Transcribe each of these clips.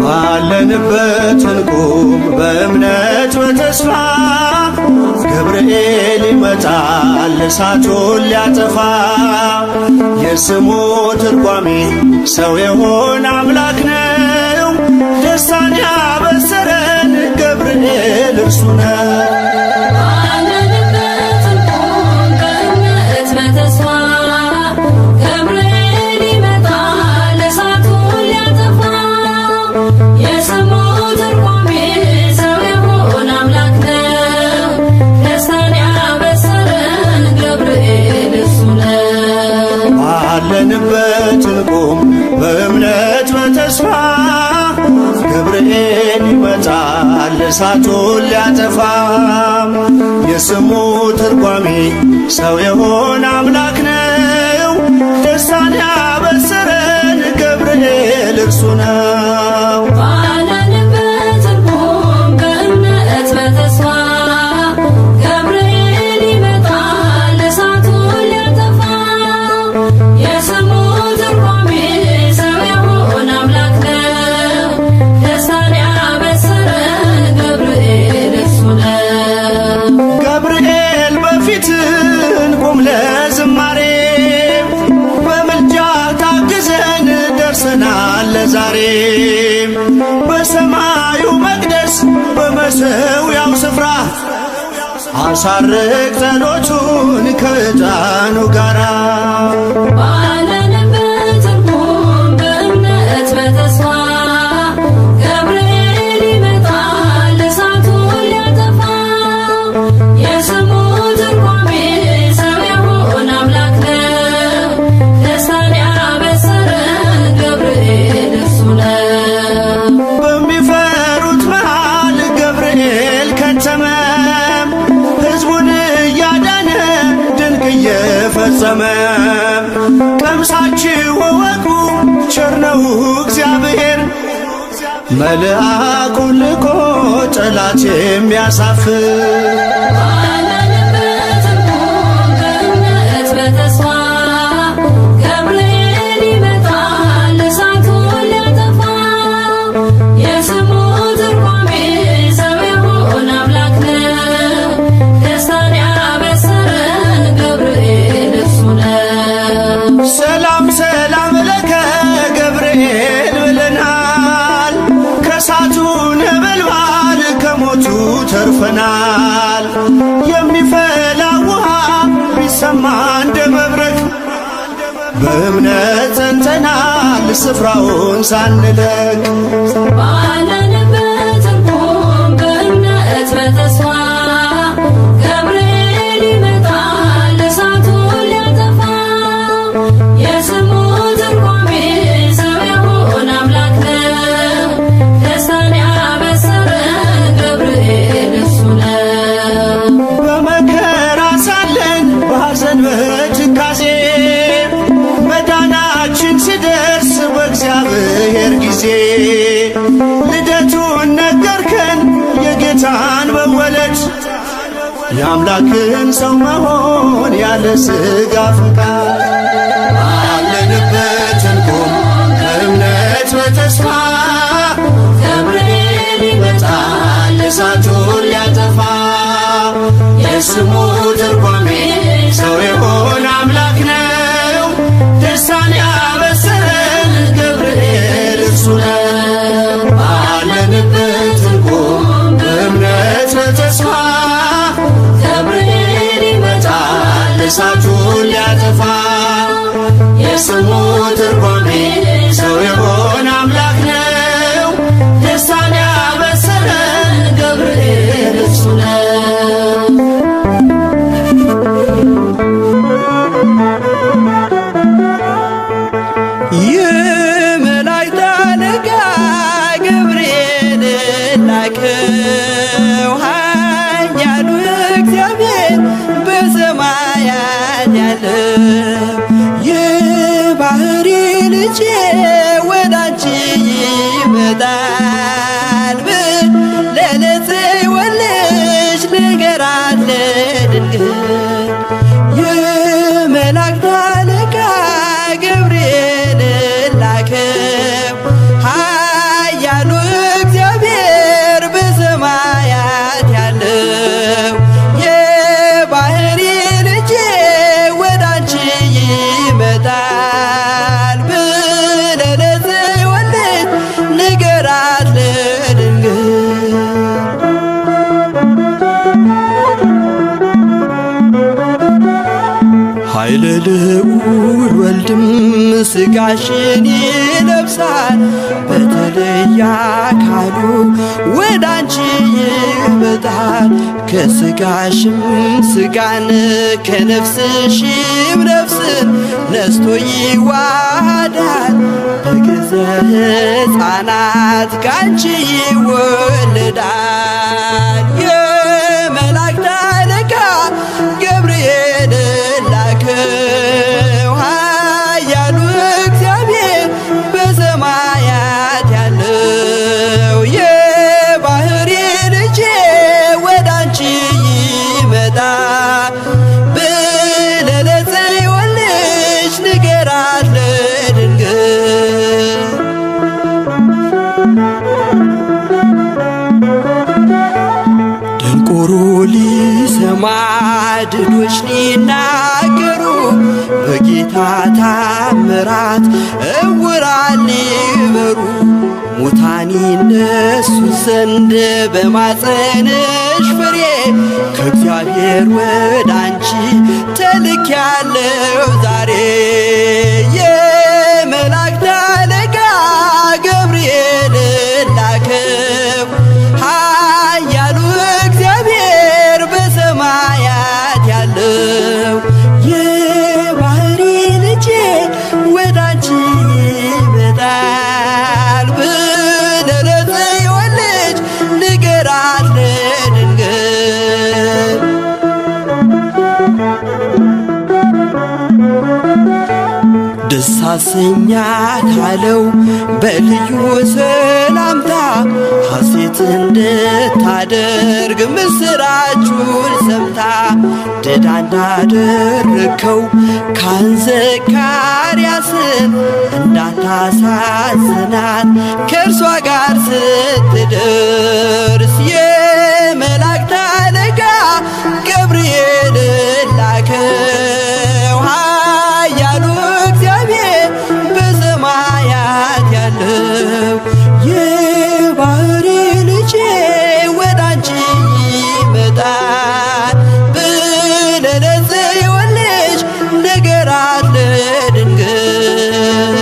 ባለንበት እንቁም በእምነት በተስፋ ገብርኤል ይመጣል እሳቱን ሊያጠፋ። የስሙ ትርጓሜ ሰው የሆነ አምላክ ነው። ደስታን ያበሰረን ገብርኤል እርሱ ነው። ባለንበት እንቁም በእምነት በተስፋ ገብርኤል ይመጣል እሳቱን ሊያጠፋ። የስሙ ትርጓሜ ሰው የሆነ አምላክ ነው። ደስታን ያበሰረን ገብርኤል እርሱ ነው። ዛሬ በሰማዩ መቅደስ በመሠዊያው ስፍራ አሳርግ ጸሎቱን ከዕጣኑ ጋራ። ባለንበት እንቁም በእምነት በተስፋ ገብርኤል ይመጣል እሳቱን ሊያጠፋ። የስሙ ትርጓሜ ሰው የሆነ አምላክ ነው። ደስታን ያበሰረን ገብርኤል በሚፈሩት መሃል ገብርኤል ከተመ። ሕዝቡን እያዳነ ድንቅ እየፈጸመ። ቀምሳችሁ እወቁ ቸር ነው እግዚአብሔር፣ መልአኩን ልኮ ጠላት የሚያሳፍር። ሰላም ሰላም ለከ ገብርኤል ብለናል። ከእሳቱ ነበልባል ከሞቱ ተርፈናል። የሚፈላ ውሃ ቢሰማ እንደ መብረቅ በእምነት ጸንተናል ስፍራውን ሳንለቅ። ባለንበት እንቁም በእምነት በተስፋ ገብርኤል ይመጣል እሳቱን ሊያጠፋ። የስሙ ትርጓሜ ሰው የሆነ አምላክ ነው። ደስታን ያበሰረን ገብርኤል እርሱ ነው። በመከራ ሳለን በሐዘን በትካዜ መዳናችን ሲደርስ በእግዚአብሔር ጊዜ ልደቱን ነገርከን የጌታን መወለድ፣ የአምላክን ሰው መሆን ያለ ሥጋ ፈቃድ። ባለንበት እንቁም በእምነት በተስፋ ገብርኤል ይመጣል እሳቱን ሊያጠፋ። የስሙ ትርጓሜ ሰው የሆነ አምላክ ነው። ደስታን ያበሰረን ገብርኤል እርሱ ነው። ባለንበት እንቁም በእምነት በተስፋ ገብርኤል ይመጣል እሳቱን ሊያጠፋ። የስሙ ትርጓሜ ሰው የሆነ አምላክ ነው። ደስታን ያበሰረን ገብርኤል እርሱ ነው። የመላእክት አለቃ ገብርኤል ላከው። ኃያሉ እግዚአብሔር በሰማያት ያለው የባሕሪ ልጄ ወዳንቺ ይመጣል ብለህ ለጽዮን ልጅ ንገራት ለድንግል ኃይለ ልዑል ወልድም ሥጋሽን ይለብሳል በተለየ አካሉ ወዳንቺ ይመጣል። ከሥጋሽም ሥጋን ከነፍስሽም ነፍስን ነስቶ ይዋሃዳል። በግዘ ሕፃናት ካንቺ ይወለዳል። የመላእክት አለቃ ገብርኤል ላከው ኃያሉ እግዚአብሔር በሰማያት ያለው የባሕሪ ልጄ ወዳንቺ ይመጣል ብለህ ለጽዮን ልጅ ንገራት ለድንግል። ደንቆሮ ሊሰማ ድዶች ሊናገሩ በጌታ ታምራት ዕውራን ሊበሩ ሙታን ይነሱ ዘንድ በማፀንሽ ፍሬ ከእግዚአብሔር ወዳንቺ ተልኬያለሁ ዛሬ። የመላእክት አለቃ ገብርኤል ላከው ኃያሉ እግዚአብሔር በሰማያት ያለው የባሕሪ ልጄ ወዳንቺ ይመጣል ብለህ ለጽዮን ልጅ ንገራት ለድንግል። ደስ አሰኛት አለው በልዩ ሰላምታ ሐሴት እንድታደርግ ምስራቹን ሰምታ። ድዳ እንዳደረግከው ካህን ዘካርያስን እንዳታሳዝናት ከእርሷ ጋር ስትደርስ የመላእክት አለቃ ገብርኤል ላከው ኃያሉ እግዚአብሔር በሰማያት ያለው የባሕሪ ልጄ ወዳንቺ ይመጣል ብለህ ለጽዮን ልጅ ንገራት ለድንግል።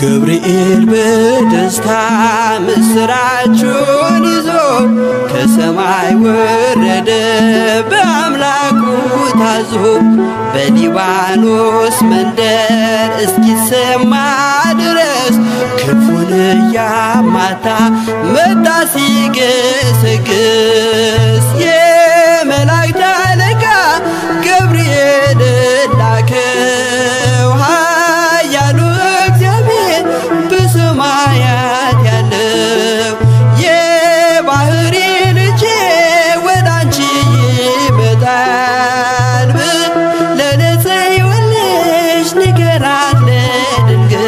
ገብርኤል በደስታ ምስራቹን ይዞ ከሰማይ ወረደ በአምላኩ ታዞ። በሊባኖስ መንደር እስኪሰማ ድረስ ክንፉን እያማታ መጣ ሲገሰግስ። የመላእክት አለቃ ገብርኤል ላከው ኃያሉ እግዚአብሔር በሰማያት ያለው የባሕሪ ልጄ ወዳንቺ ይመጣል ብለህ ለጽዮን ልጅ ንገራት ለድንግል።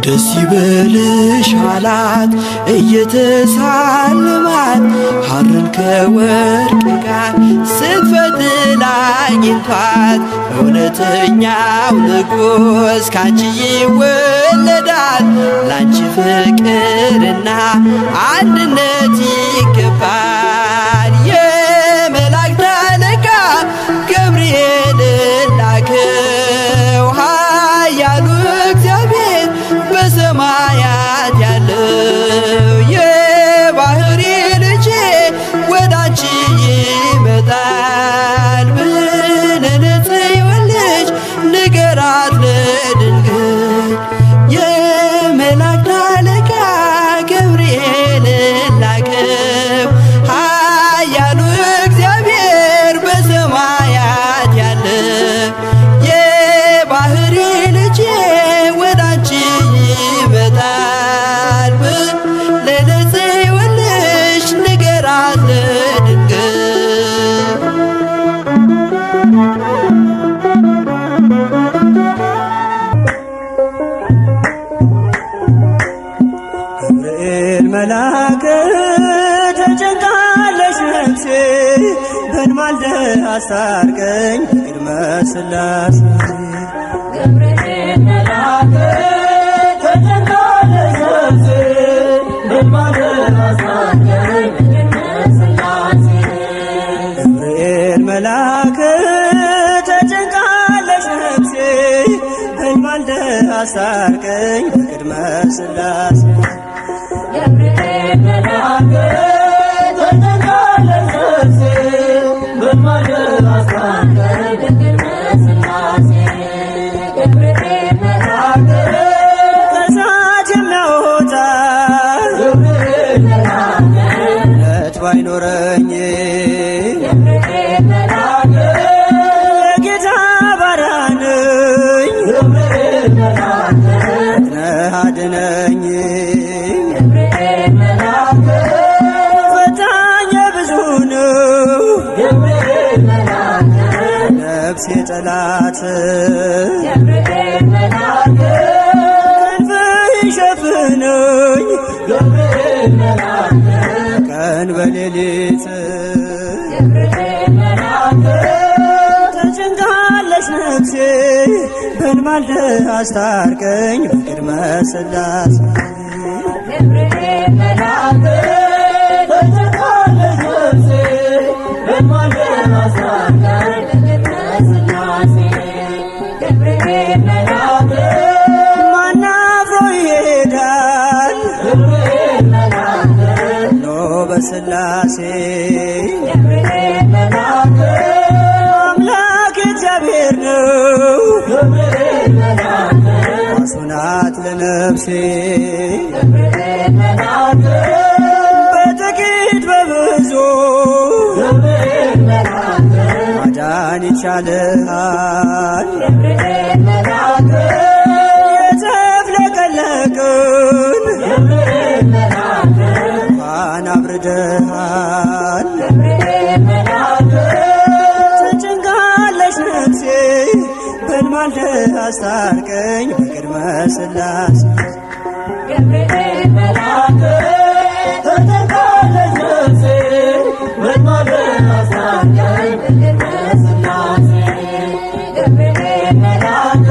ደስ ይበልሽ አላት እየተሳለማት ሐርን ከወርቅ ጋር ስትፈትል አግኝቷት። እውነተኛው ንጉሥ ካንቺ ይወለዳል ላንቺ ፍቅርና አንድነት ይገባል። የመላእክት አለቃ ገብርኤል ላከው ኃያሉ እግዚአብሔር በሰማያት ያለው የባሕሪ ልጄ ወዳንቺ ይመጣል ብለህ ለጽዮን ልጅ ንገራት ለድንግል። የመላእክት አለቃ ገብርኤል ላከው ኃያሉ እግዚአብሔር በሰማያት ያለው የባሕሪ ልጄ ወዳንቺ ይመጣል ብለህ ለጽዮን ልጅ ንገራት ለድንግል። ገብርኤል መልአክ ተጨንቃለች ነፍሴ በንማልደ አስታርቀኝ ቅድመ ሥላሴ። ገብርኤል መልአክ ተጨንቃለች አስታርቀኝ በቅድመ ሥላሴ ገብርኤል መልአክ ተጨንቃለች ነፍሴ በማልደር አስታርቀኝ በቅድመ ሥላሴ ገብርኤል መልአክ ከእሳት የሚያወጣ ገብርኤል መልአክ እምነት ባይኖረኝ ገብርኤል መልአክ የጌታ ባሪያ ነኝ ገብርኤል መልአክ ነህ አድነኝ ገብርኤል መልአክ ፈታኝ ብዙ ነው ገብርኤል መልአክ ነፍሴ ጠላት ገብርኤል መልአክ ክንፍህ ይሸፍነኝ ገብርኤል መልአክ ቀን በሌሊት ገብርኤል መልአክ ተጨንቃለች ነፍሴ በልማልደ አስታርቀኝ በቅድመ ሥላሴ ገብርኤል መልአክ ተጨንቃለች ነፍሴ በማልደር አስታርቀኝ በቅድመ ሥላሴ ገብርኤል መልአክ ማን አፍሮ ይሄዳል ገብርኤል መልአክ ኖ በሥላሴ ገብርኤል መልአክ አምላክ እግዚአብሔር ነው ገብርኤል መልአክ ዋሱ ናት ለነፍሴ ገብርኤል መልአክ በጥቂት በብዙ ገብርኤል መልአክ ማዳን ይቻልሃል ገብርኤል መልአክ የተፍለቀለቅን ገብርኤል መልአክ እንኳን አብርደሃል ገብርኤል መልአክ ተጨንቃለች ነፍሴ በልማልደ አስታርቀኝ በቅድመ ሥላሴ ገብርኤል መልአክ ተጨንቃለች ነፍሴ በማልደር አስታርቀኝ በቅድመ ሥላሴ ገብርኤል መልአክ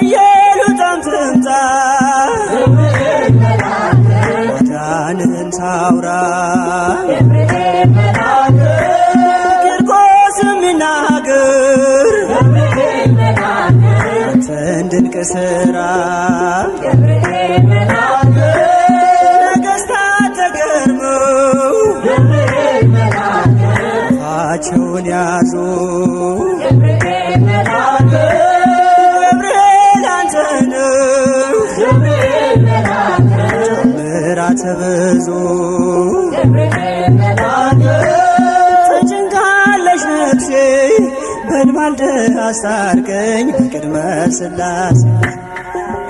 ኢየሉጣም ትምጣ ገብርኤል መልአክ ማዳንህን ታውራ ገብርኤል መልአክ ቂርቆስም ይናገር ገብርኤል መልአክ አንተን ድንቅ ሥራ ገብርኤል መልአክ ነገሥታት ተገርመው ገብርኤል መልአክ አፋቸውን ያዙ ገብርኤል መልአክ ገብርኤል አንተ ነህ ገብርኤል መልአክ ምሕረት ብዙ ገብርኤል መልአክ ተጨንቃለች ነፍሴ በልማልደ አስታርቀኝ በቅድመ ሥላሴ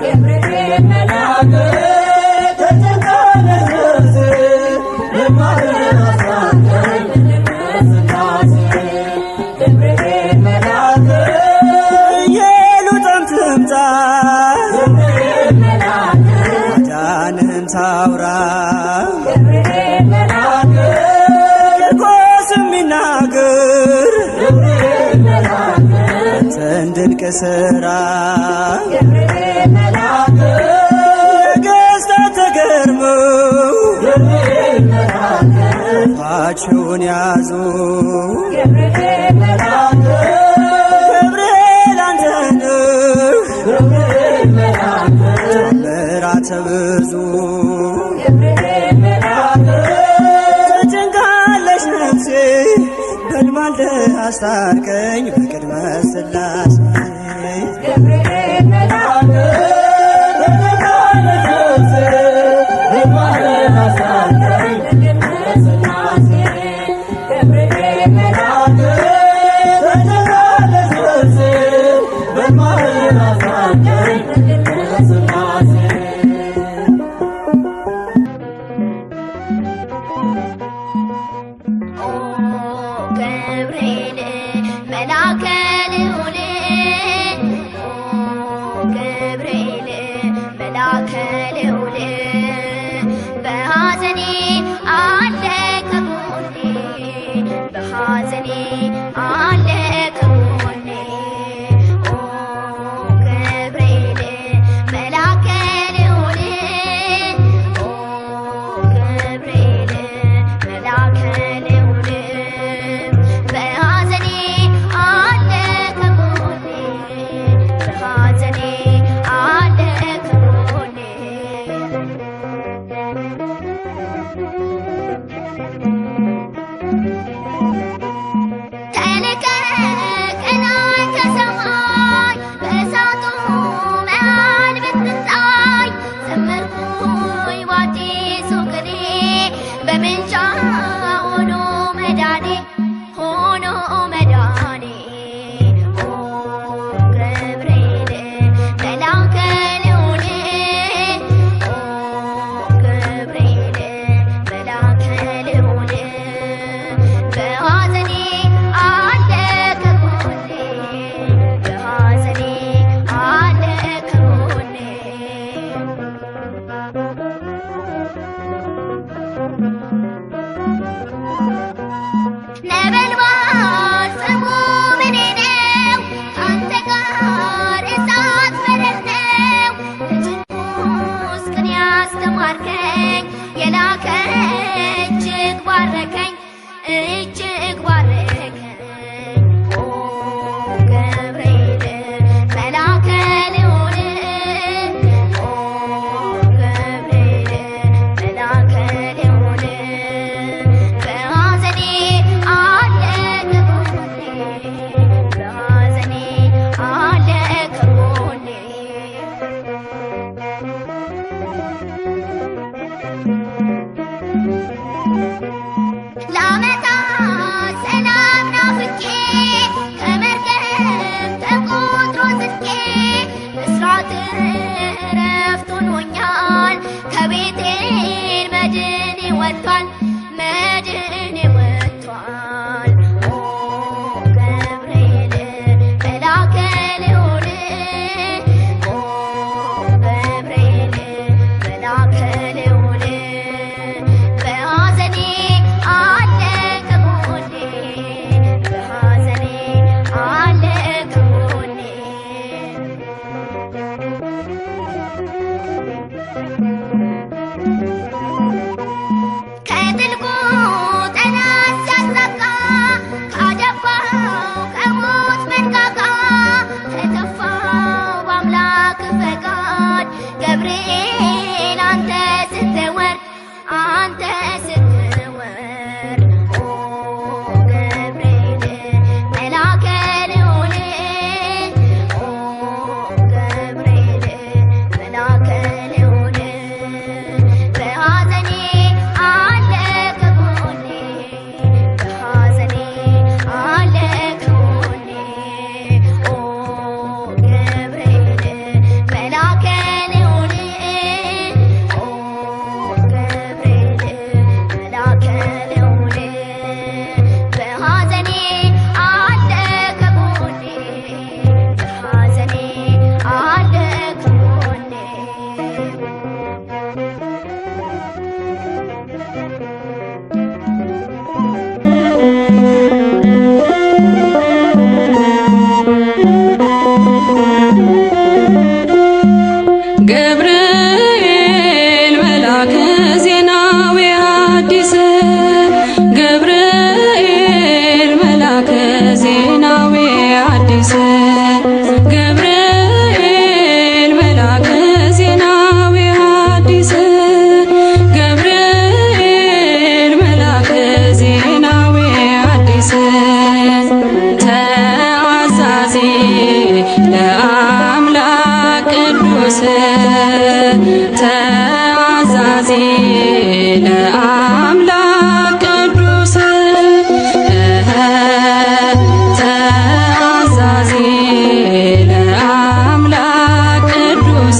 ገብርኤል መልአክ ተጨንቃለች ነፍሴ በማልደር አስታርቀኝ በቅድመ ሥላሴ ገብርኤል መልአክ ኢየሉጣም ትምጣ ገብርኤል መልአክ ማዳንህን ታውራ ገብርኤል መልአክ ቂርቆስም ይናገር ገብርኤል መልአክ አንተን ድንቅ ሥራ ገብርኤል መልአክ ነገሥታት ተገርመው ገብርኤል መልአክ አፋቸውን ያዙ ገብርኤል መልአክ ገብርኤል አንተ ነህ ገብርኤል መልአክ ምሕረት ብዙ ገብርኤል መልአክ ተጨንቃለች ነፍሴ በልማልደ አስታርቀኝ በቅድመ ሥላሴ ገብርኤል መልአክ ተጨንቃለች ነፍሴ በማልደር አስታርቀኝ በቅድመ ሥላሴ ገብርኤል መልአክ ተጨንቃለች ነፍሴ በማልደር አስታርቀኝ በቅድመ ሥላሴ ገብርኤል መልአከ ልዑል ገብርኤል መልአከ ልዑል በሐዘኔ አለ ከጎኔ በሐዘኔ አለ ከጎኔ ገብርኤል መልአከ ልዑል ገብርኤል መልአከ ልዑል በሐዘኔ አለ ከጎኔ በሐዘኔ መግባት እረፍት ሆኖኛል። ከቤቴን መድኔ ወጥቷል፣ መድኔ ወጥቷል። ኦ ገብርኤል መልአከ ልዑል፣ ኦ ገብርኤል መልአከ ልዑል በሐዘኔ አለ ከጎኔ፣ በሐዘኔ አለ ከጎኔ። ከጥልቁ ጠላት ሲያሳቃ ካደፋው ከሞት መንጋጋ ከተፋው በአምላክ ፈቃድ ገብርኤል አንተ ስትወርድ አንተ ስትወርድ ኦ ገብርኤል መልአከ ልዑል ኦ ገብርኤል መልአከ ልዑል በሐዘኔ አለ ከጎኔ፣ በሐዘኔ አለ ከጎኔ። ኦ ገብርኤል መልአከ ልዑል ኦ ገብርኤል መልአከ ልዑል በሐዘኔ አለ ከጎኔ፣ በሐዘኔ አለ ከጎኔ። ገብርኤል መልአከ ዜናዊ ሐዲስ፣ ገብርኤል መልአከ ዜናዊ ሐዲስ፣ ገብርኤል መልአከ ዜናዊ ሐዲስ፣ ገብርኤል መልአከ ዜናዊ ሐዲስ ተአዛዚ ለአምላክ ቅዱስ ተአዛዚ ለአምላክ ቅዱስ ተአዛዚ ለአምላክ ቅዱስ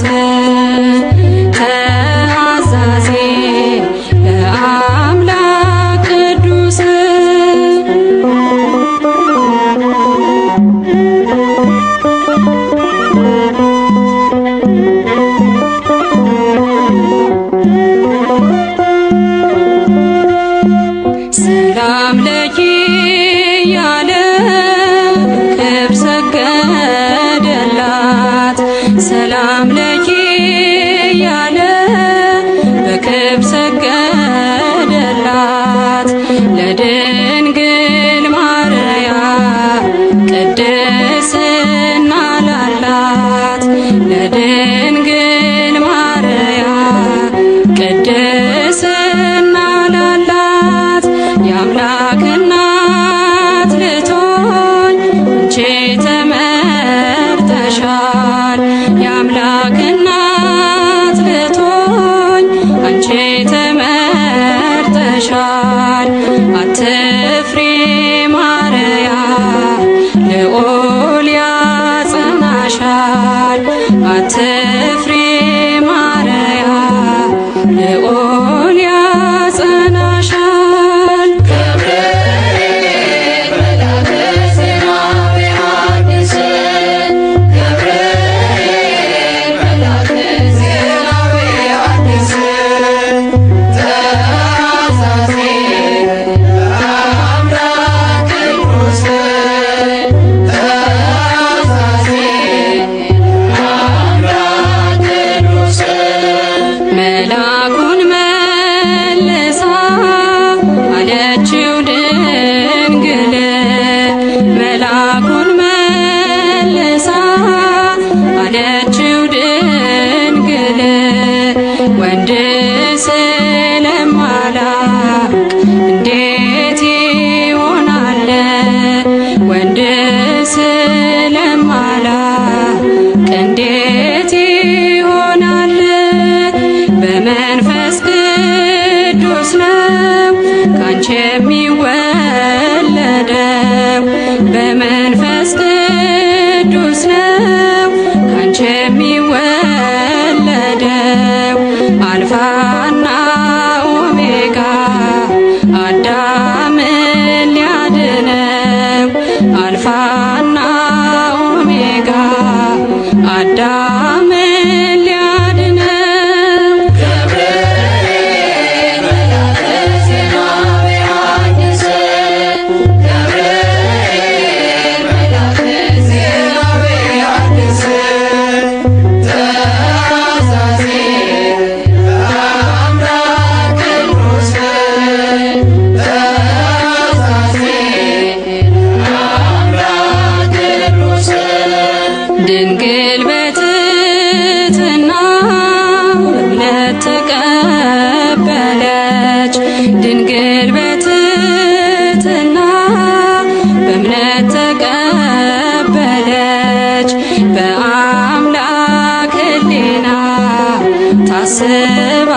ተአዛዚ ለአምላክ ቅዱስ ሰላም ለኪ ያለ ክብር ሰገደላት፣ ሰላም ለኪ ያለ በክብር ሰገደላት። ለድንግል ማርያም ቅድስና ላላት፣ ለድንግል ማርያም ቅድስና ላላት የአምላክ እናት ልትሆኝ አንቺ ተመርጠሻል። የአምላክ እናት ልትሆኝ አንቺ ተመርጠሻል። አትፍሪ ማርያም ልዑል ያጸናሻል። አትፍሪ ማርያም ልዑል ያጸናሻል። ገብርኤል መልአከ ዜናዊ ሐዲስ፣ ገብርኤል መልአከ ዜናዊ ሐዲስ ተአዛዚ ለአምላክ ቅዱስ ተአዛዚ ለአምላክ ቅዱስ መልአኩን መልሳ አለችው ድንግል፣ መልአኩን መልሳ አለችው ድንግል ወንድ ስለማላቅ እንዴት ይሆናል? ወንድ ስለማላቅ እንዴት ይሆናል? በመንፈስ ቅዱስ ነው ካንቺ የሚወለደው፣ በመንፈስ ቅዱስ ነው ካንቺ የሚወለደው ተቀበለች ድንግል በትሕትና በእምነት ተቀበለች በአምላክ ሕሊና ታስባ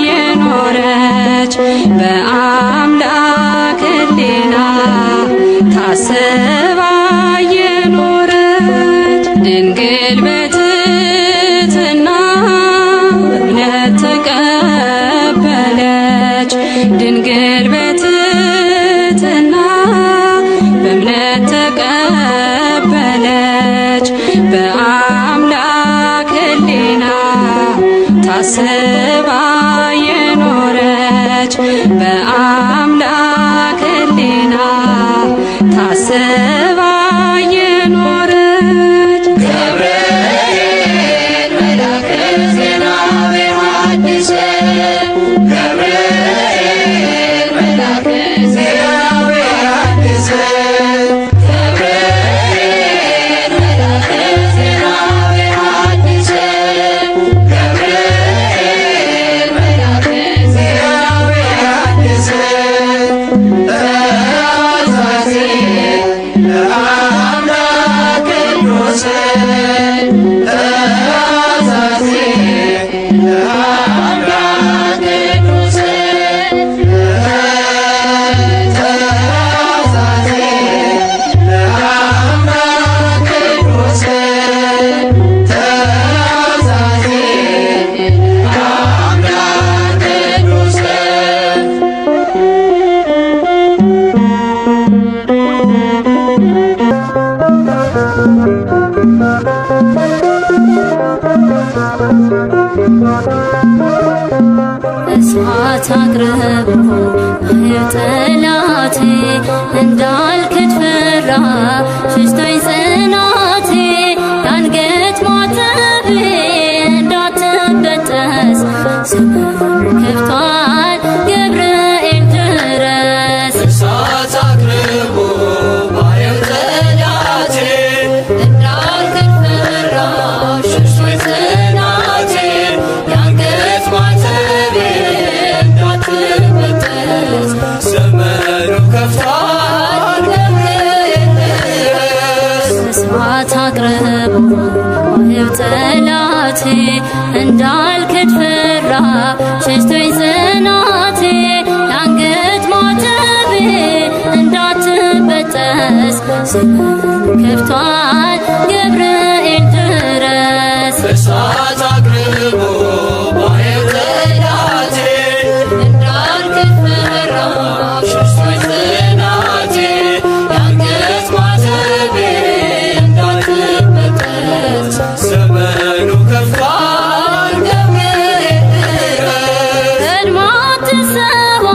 የኖረች በአምላክ ሕሊና ታስባ የኖረች ድንግል በትሕትና በእምነት ተቀበለች ድንግል በትሕትና በእምነት ተቀበለች በአምላክ ሕሊና ታስባ የኖረች በአምላክ ሕሊና ታስባ የኖረች ገብርኤል መልአከ ዜና በሐዲስ ገብርኤል መልአከ ዜና በሐዲስ ገብርኤል መልአከ ዜና በሐዲስ ገብርኤል መልአከ ዜና በሐዲስ ተአዛዚ ለአምላክ ቅዱስ ተአዛዚ ለአምላክ ቅዱስ ተአዛዚ ለአምላክ ቅዱስ ተአዛዚ ለአምላክ ቅዱስ እሳት አቅርቦ ጠላቴ እንዳልክድ ፈራ ሽሽቶኝ ጽናቴ የአንገት ማተቤ እንዳትበጠስ ስምህን ከፍቷል ገብርኤል ድረስ እሳት አቅርቦ ባየው ጠላቴ እንዳልክድ ፈራ ሽሽቶኝ ጽናቴ የአንገት ማተቤ እንዳትበጠስ ዘመኑ ከፍቷል ገብርኤል ድረስ እሳት አቅርቦ ባየው ጠላቴ እንዳልክድ ፈራ ሸሽቶኝ ጽናቴ የአንገት ማተቤ እንዳትበጠስ ስምህን ከፍቷል ገብርኤል ድረስ እሳት አቅርቦ ባየው ጠላቴ እንዳልክድ ፈራ ሽሽቶኝ ጽናቴ የአንገት ማተቤ እንዳትበጠስ ዘመኑ ከፍቷል ገብርኤል ድረስ ቀድማ ትሰዋ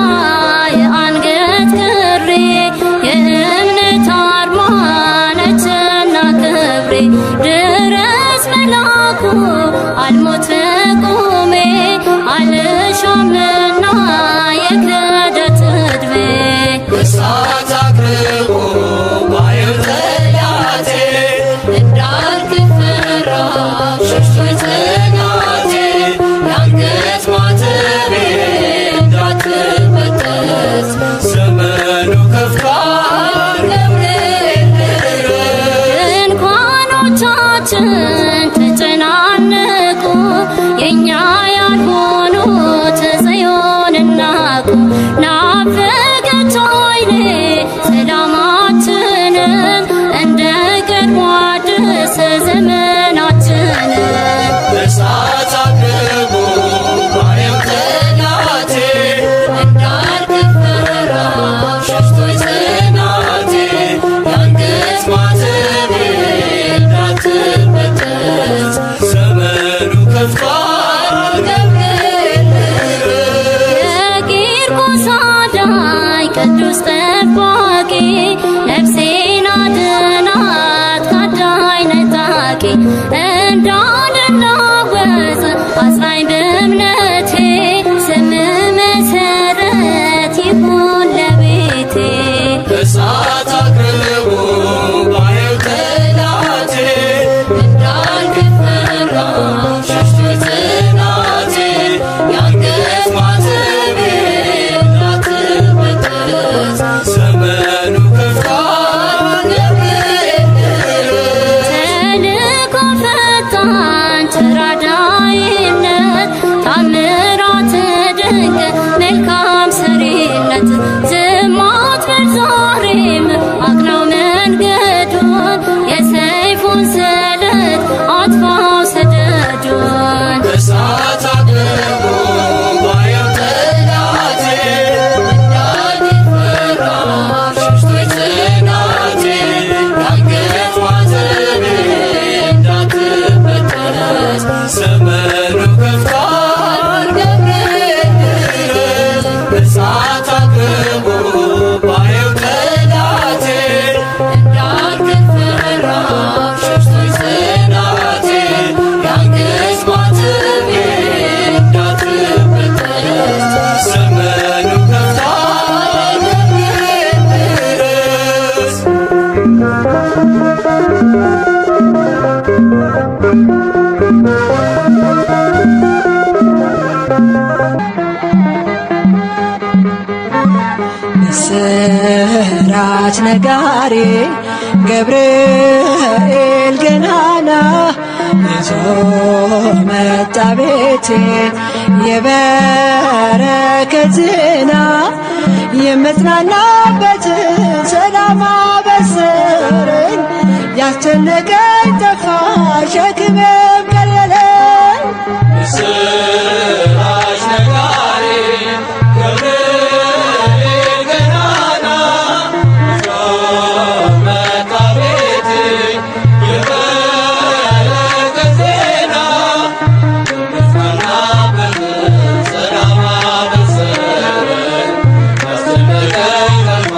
የአንገት ክሬ የእምነት አርማ ነችና ክብሬ ድረስ መላኩ አልሞት በቁሜ አልሻምና የክህደት ዕድሜ እሳት አቅርቦ ባየው ጠላቴ እንዳልክድ ፈራ ሽሽቶኝ ጽናቴ የአንገት ማተቤ እንዳትበጠስ ዘመኑ ከፍቷል ገብርኤል ድረስ ድንኳኖቻችን ተጨናነቁ የእኛ ያልሆኑት ጽዮንን ናቁ ናፈቀች ዓይኔ ሰላማችንን እንደ ቀድሞ አድስ ዘመናችንን እሳት አቅርቦ ባየው ጠላቴ እንዳልክድ ፈራ ሽሽቶኝ ጽናቴ የአንገት ማተቤ እንዳትበጠስ ዘመኑ ከፍቷል ገብርኤል ድረስ የቂርቆስ አዳኝ ቅዱስ ጠባቂ ነፍሴን አድናት ካዳኝ ነጣቂ እንዳልናወጽ አጽናኝ በእምነቴ ስም መሰረት ይሁን ለቤቴ እሳት አቅርቦ ባየው ጠላቴ እንዳልክድ ፈራ ሽሽቶኝ ጽናቴ ተራዳይነት ታምራት ድንቅ መልካም ሰሪነት ዝም አትበል ዛሬም አቅናው መንገዱን የሰይፉን ስለት አጥፋው ሰደዱን በእሳት አቅርቦ ባየው ጠላቴ እንዳልፈራ ሸሽቶኝ ጽናቴ ያንገት ማተቤ እንዳትበጠስ ዘመኑ ከፍቷል ገብርኤል ድረስ በእሳት አቅርቦ ባየው ጠላቴ እንዳልፈራ ሸሽቶኝ ጽናቴ ያንገት ማተቤ እንዳትበጠስ ዘመኑ ከፍቷል ገብርኤል ድረስ ምስራች ነጋሪ ገብርኤል ገናና ይዞ መጣ ቤቴን የበረከት ዜና የምጽናናበትን ሰላም አበሰረኝ ያስጨነቀኝ ጠፋ ሸክሜም ቀለለኝ ምስራች ነጋሪ ገብርኤል ገናና ይዞ መጣ ቤቴ የበረከት ዜና የምጽናናበትን ሰላም አበሰረኝ ያስጨነቀኝ ጠፋ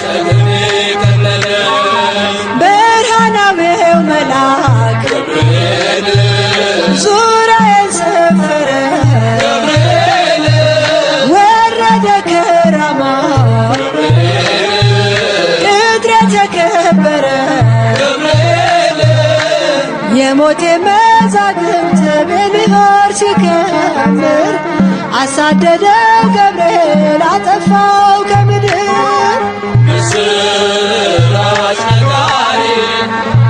ሸክሜ ቀለለኝ ብርሃናዊው መልአክ ገብርኤል ዙሪያዬን ሰፈረ ገብርኤል ወረደ ከራማ ቅጥሬ ተከበረ ገብርኤል የሞቴ መዛግብት በልሆር ሲከምር አሳደደው ገብርኤል አጠፋው ከምድር ምስራች ነጋሪ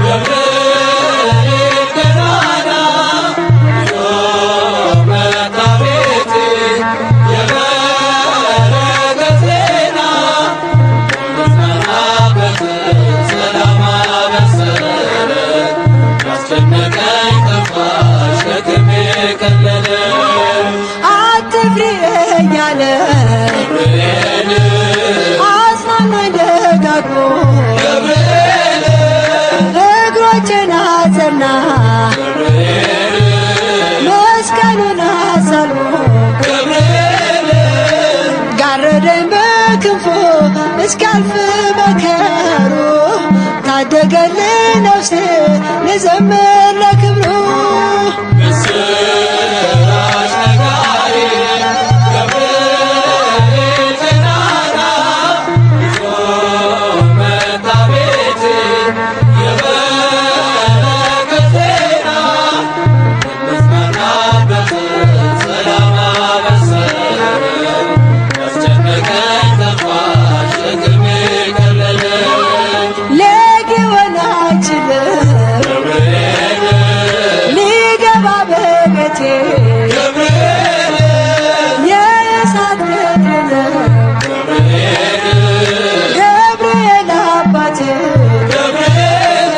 ገብርኤል ገናና ይዞ መጣ ቤቴ የበረከት ዜና የምጽናናበትን ሰላም አበሰረኝ ያስጨነቀኝ ጠፋ ሸክሜ ቀለለኝ አትፍሪ እያለ ገብርኤል አጽናናኝ ደጋግሞ ገብርኤል እግሮቼን አጸና ገብርኤል መስቀሉን አሳልፎ ገብርኤል ጋረደኝ በክንፉ እስካልፍ መከሩ ታደገልኝ ነፍሴ ልዘምር ለክብሩ ምስራች ነጋሪ ገብርኤል ገናና ይዞ መጣ ቤቴ የበረከት ዜና የምጽናናበትን ሰላም አበሰረኝ ያስጨነቀኝ ጠፋ ሸክሜ ቀለለኝ ሊሆን አይችልም ገብርኤል ሊገባ በቤቴ ገብርኤል የእሳት ገድል ገብርኤል ገብርኤል አባቴ ገብርኤል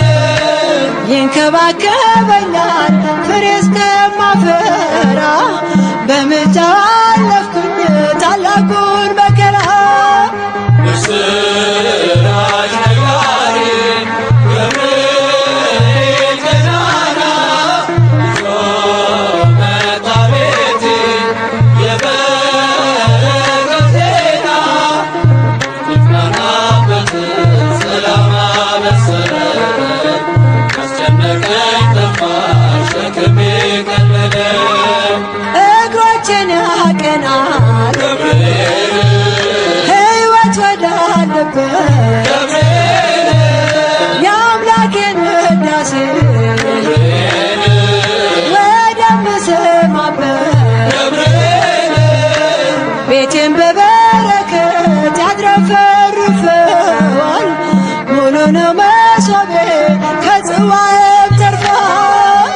ይንከባከበኛል ፍሬ እስከማፈራ በምልጃው አለፍኩኝ ታላቁን መከራ ምስራች ነጋሪ ገብርኤል ገናና ይዞ መጣ ቤቴ የበረከት ዜና የምጽናናበትን ሰላም አበሰረኝ ያስጨነቀኝ ጠፋ ሸክሜ ቀለለኝ እግሮቼን ያቀናል ገብርኤል ሕይወት ወዳለበት ገብርኤል የአምላኬን ውዳሴ ገብርኤል ወደምሰማበት ገብርኤል ቤቴን በበረከት ያድረፈርፈዋል ሙሉ ነው መሶቤ ከጽዋዬም ተርፏል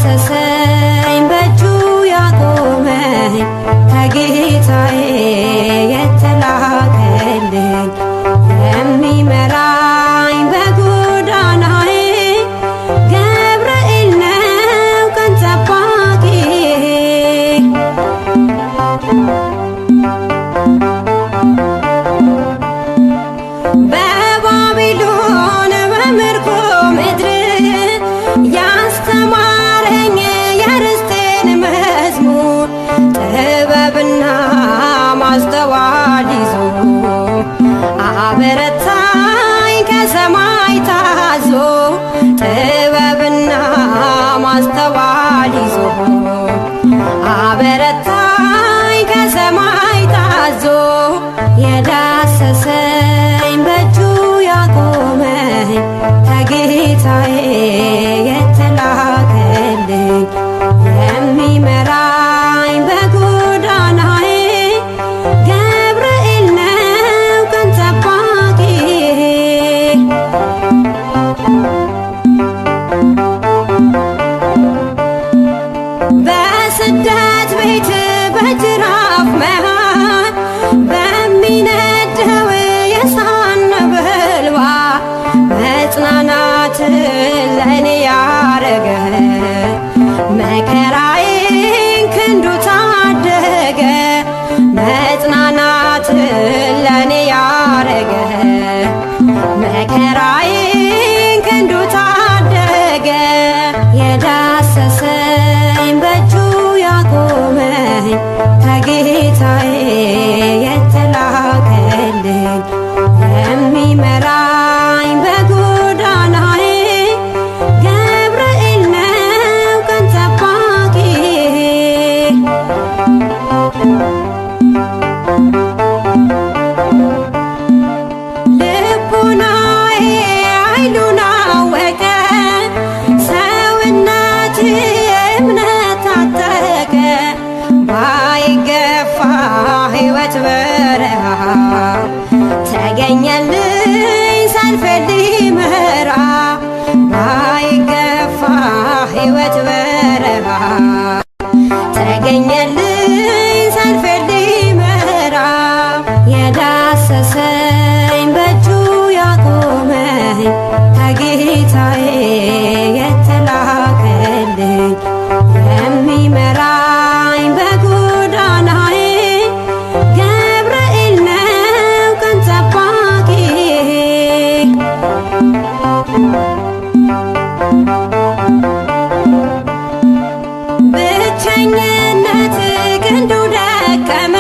የዳሰሰኝ በእጁ ያቆመኝ ከጌታዬ የተላከልኝ የሚመራኝ በጎዳናዬ ገብርኤል ነው ቀን ጠባቂዬ። በባቢሎን በምርኮ ምድር ያስተማረኝ የርስቴን መዝሙር ጥበብና ማስተዋል ይዞ አበረታኝ ከሰማይ ታዞ ጥበብና ማስተዋል ይዞ አበረታኝ ከሰማይ ታዞ የዳሰሰኝ በእጁ ያቆመኝ ከጌታዬ የተላከልኝ የሚመራኝ በጎዳናዬ ገብርኤል ነው ቀን ጠባቂዬ። በስደት ቤት በጅራፍ መሃል በሚነደው የእሳት ነበልባል መጽናናትን ለእኔ ያረገ መከራዬን ክንዱ ታደገ መጽናናትን ለእኔ ያረገ መከራዬን ክንዱ ታደገ የዳሰሰኝ በእጁ ያቆመኝ ከጌታዬ የተላከልኝ የሚመራኝ በጎዳናዬ ገብርኤል ነው ቀን ጠባቂዬ። ልቡናዬ ኃይሉን አወቀ ሰውነቴ እምነት ታጠቀ ባይገፋ ሕይወት በረሃ ተገኘልኝ ሰልፌን ሊመራ ባይገፋ ሕይወት በረሃ ተገኘልኝ ሰልፌን ሊመራ የዳሰሰኝ በእጁ ያቆመኝ ከጌታዬ የተላከልኝ የሚመራኝ በጎዳናዬ ገብርኤል ነው ቀን ጠባቂዬ። ብቸኝነት ክንዱ ደከመ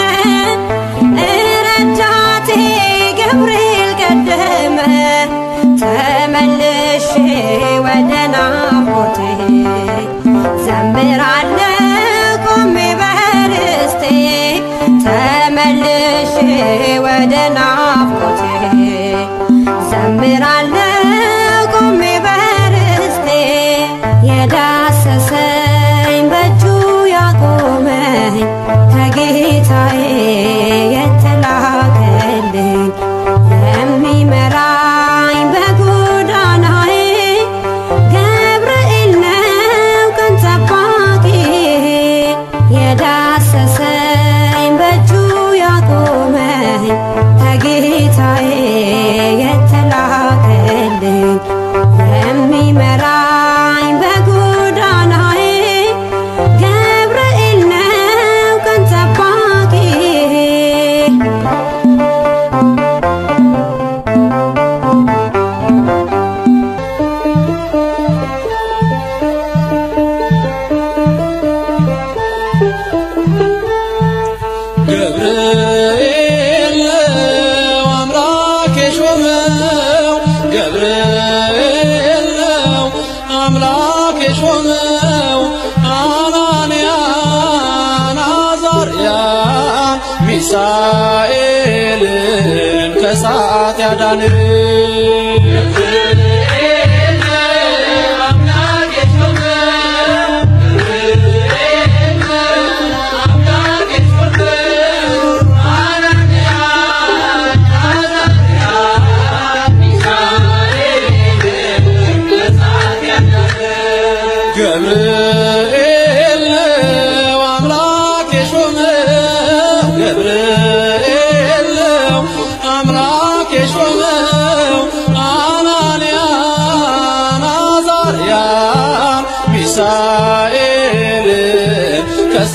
ረዳቴ ገብርኤል ቀደመ ተመልሼ ወደ ናፍቆቴ ዘምራለሁ ቆሜ በርስቴ ተመልሼ ወደ ናፍቆቴ ዘምራለሁ ቆሜ በርስቴ የዳሰሰኝ በእጁ ያቆመኝ ከጌታዬ የተላከልኝ የሚመራኝ በጎዳናዬ ገብርኤል ነው ቀን ጠባቂዬ የዳሰሰኝ በእጁ ያቆመኝ ከጌታዬ የተላከልኝ የሚመራኝ በጎዳናዬ ገብርኤል ነው ቀን ጠባቂዬ። ገብርኤል ነው አምላክ የሾመው ገብርኤል ነው አምላክ የሾመው አናንያን አዛርያን ሚሳኤልን ከእሳት ያዳን ገብርኤል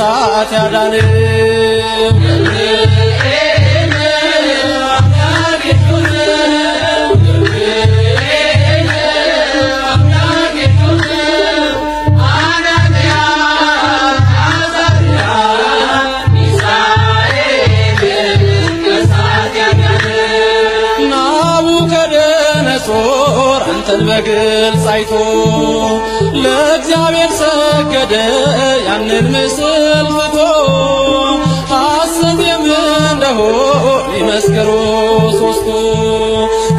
ከሳት ያዳነው ናቡከደነጾር አንተን በግልጽ አይቶ ለእግዚአብሔር ሰገደ ያንን ምስል ፍቶ ሐሰት እንደሆን ይመስክሩ ሦስቱ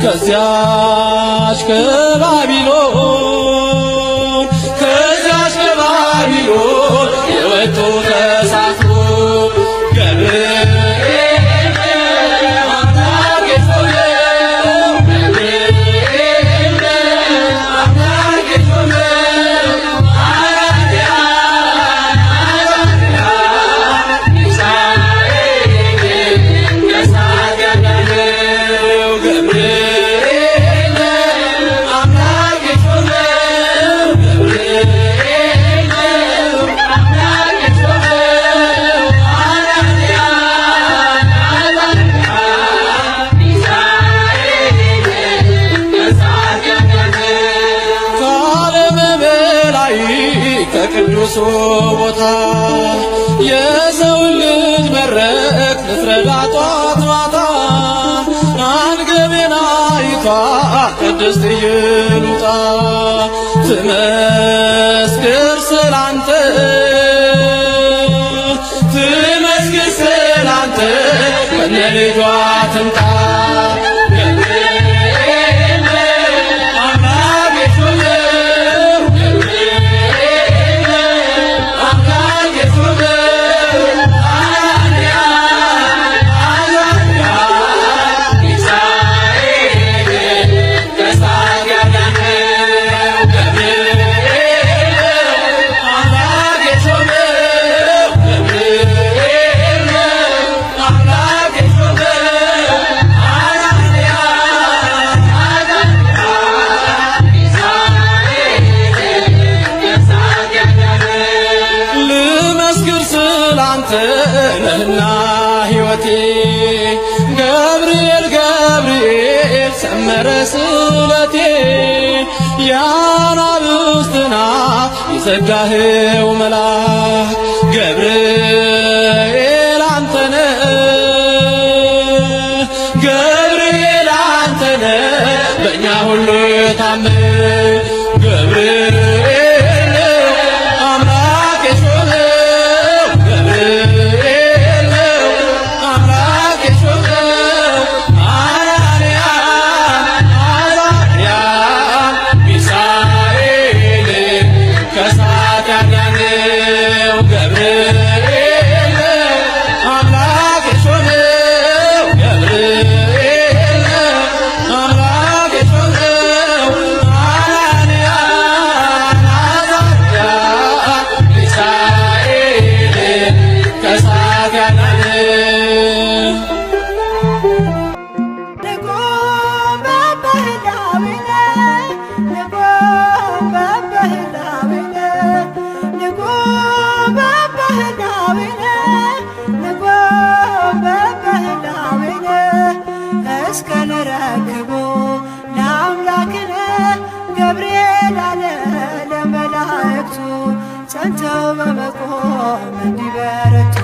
ከዚያች ከባቢሎን የወጡ ከሳቱ ከቅዱሱ ቦታ የሰው ልጅ መረቅ ልትረዳ ጧት ማታ አንገቤና ይቷ ቅድስት ይሉጣ ትመስክር ስላንተ ከነ ልጇ ትምጣ ነህና ሕይወቴ ገብርኤል ሰመረ ስለቴ ያናብስትና የዘጋኸው መልአክ ገብርኤል አንተነ በእኛ ሁሉ የታመን ገብርኤል ጸንተው በመቆም እንዲበረቱ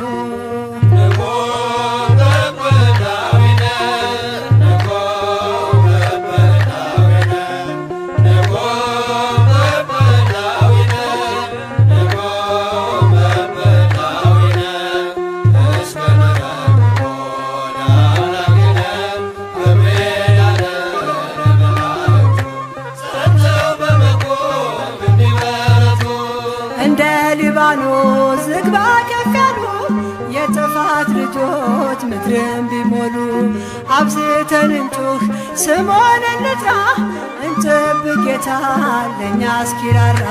ሊባኖስ ዝግባ ከፍ ያሉ የጥፋት ልጆች ምድርን ቢሞሉ አብዝተን እንጩህ ስሙን እንጥራ እንጠብቅ ጌታ ለእኛ እስኪራራ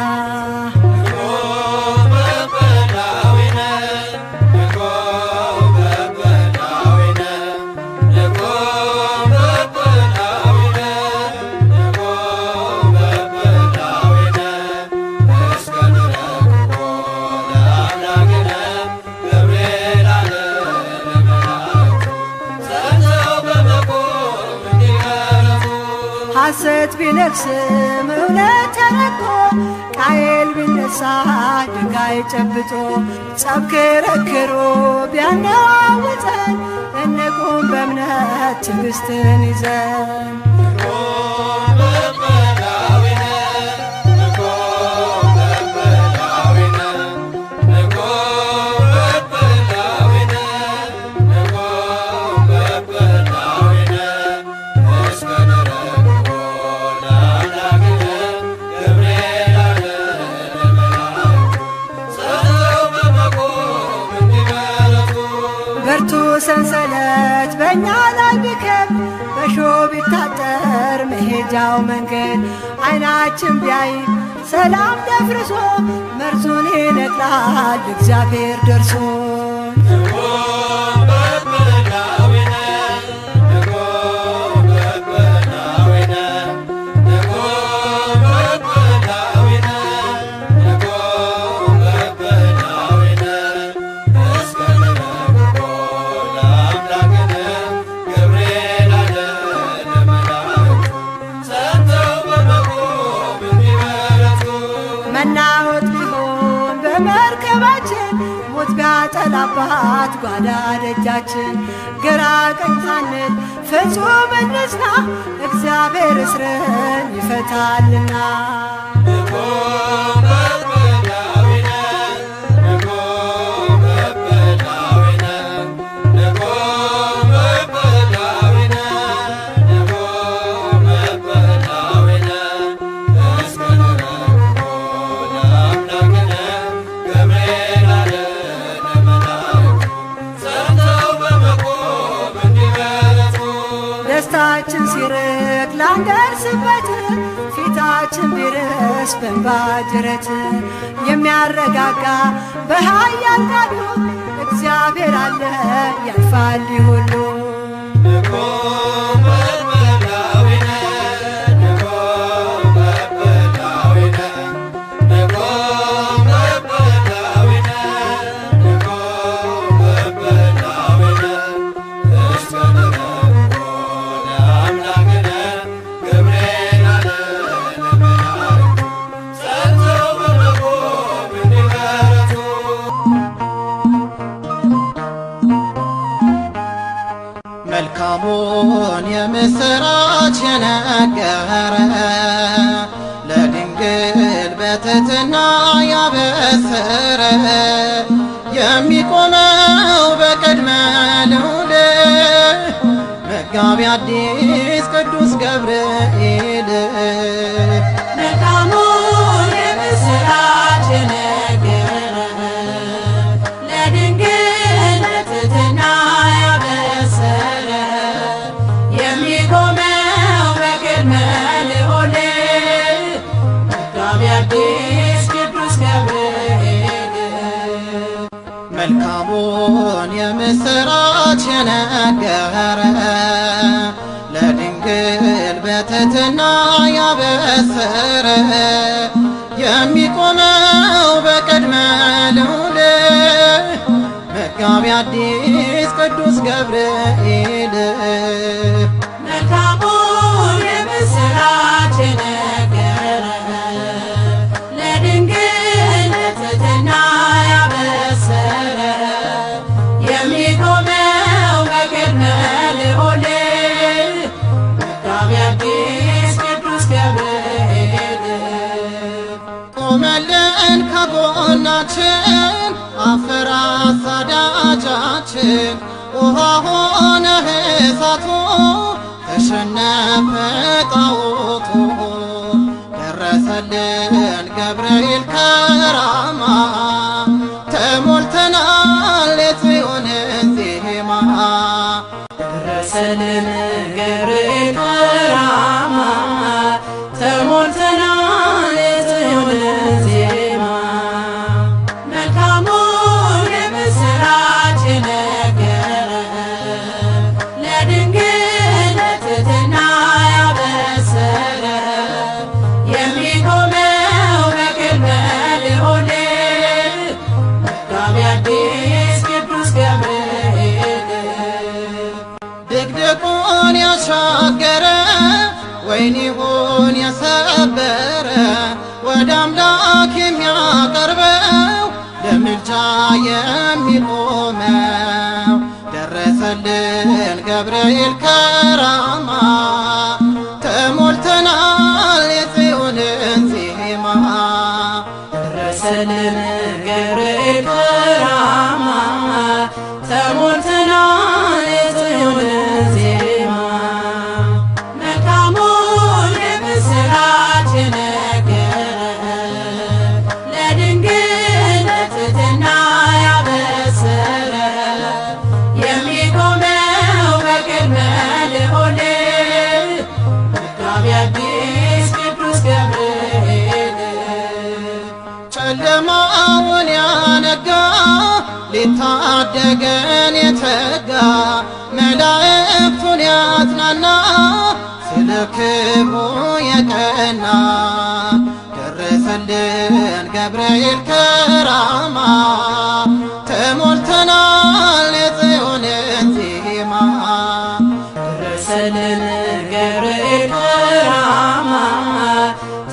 ሐሰት ቢነግስም እውነት ተረቆ ቃየል ቢነሳ ድንጋይ ጨብጦ ጸብ ክርክሩ ቢያነዋውጠን እንቁም በእምነት ትዕግስትን ይዘን ሰንሰለት በእኛ ላይ ቢከብ በሾህ ቢታጠር መሄጃው መንገድ ዓይናችን ቢያይ ሰላም ደፍርሶ መርዙን ይነቅላል እግዚአብሔር ደርሶ መናወጥ ቢሆን በመርከባችን ሞት ቢያጠላባት ጓዳ ደጃችን ግራ ቀኝ ሳንል ፍጹም እንጽና እግዚአብሔር እስርን ይፈታልና ደስታችን ሲርቅ ላንደርስበት ፊታችን ቢርስ በእንባ ጅረት የሚያረጋጋ በኃያል ቃሉ እግዚአብሔር አለ ያልፋል ሁሉ መልካሙን የምስራች የነገረ ለድንግል በትሕትና ያበሰረ የሚቆመው በቅድመ ልዑል መጋቢ ሐዲስ ቅዱስ ገብርኤል መልካሙን የምስራች የነገረ ለድንግል በትሕትና ያበሰረ የሚቆመው በቅድመ ልዑል መጋቢ ሐዲስ ቅዱስ ገብርኤል መልካሙን የምስራች የነገረ ለድንግል በትሕትና ያበሰረ የሚቆመው በቅድመ ልዑል መጋቢ ሐዲስ ቅዱስ ገብርኤል መልካሙን የምስራች የነገረ ለድንግል በትሕትና ያበሰረ የሚቆመው በቅድመ ልዑል መጋቢ ሐዲስ ቅዱስ ገብርኤል ቆመልን ከጎናችን አፈር አሳዳጃችን ውሃ ሆነ እሳቱ ተሸነፈ ጣዖቱ ደረሰልን ገብርኤል ከራማ ተሞልተናል የጽዮንን ዜማ ደረሰልን ገብርኤል ከራማ ተሞልተናል የጽዮንን ዜማ መልካሙን የምስራች የነገረ ለድንግል በትሕትና ያበሰረ የሚቆመው በቅድመ ልዑል መጋቢ ሐዲስ ቅዱስ ገብርኤል ድቅድቁን ያሻገረ ወይኒውን የሰበረ ወደ አምላክ የሚያቀርበው ለምልጃ የሚቆመው ደረሰልን ገብርኤል ከራማ ተሞልተናል የጽዮንን ዜማ ደረሰልን ገብርኤል ከራማ ተሞልተናል የጽዮንን ዜማ መልካሙን የምስራች ነገረ ለድንግል በትሕትና ያበሰረ የሚቆመው በቅድመ ልዑል መጋቤ ሐዲስ ቅዱስ ገብርኤል ጨለማውን ያነጋ ሊታደገን የተጋ መላእክቱን ያጽናና ስለ ክብሩ የቀና ደረሰልን ገብርኤል ከራማ ተሞልተናል የጽዮንን ዜማ ደረሰልን ገብርኤል ከራማ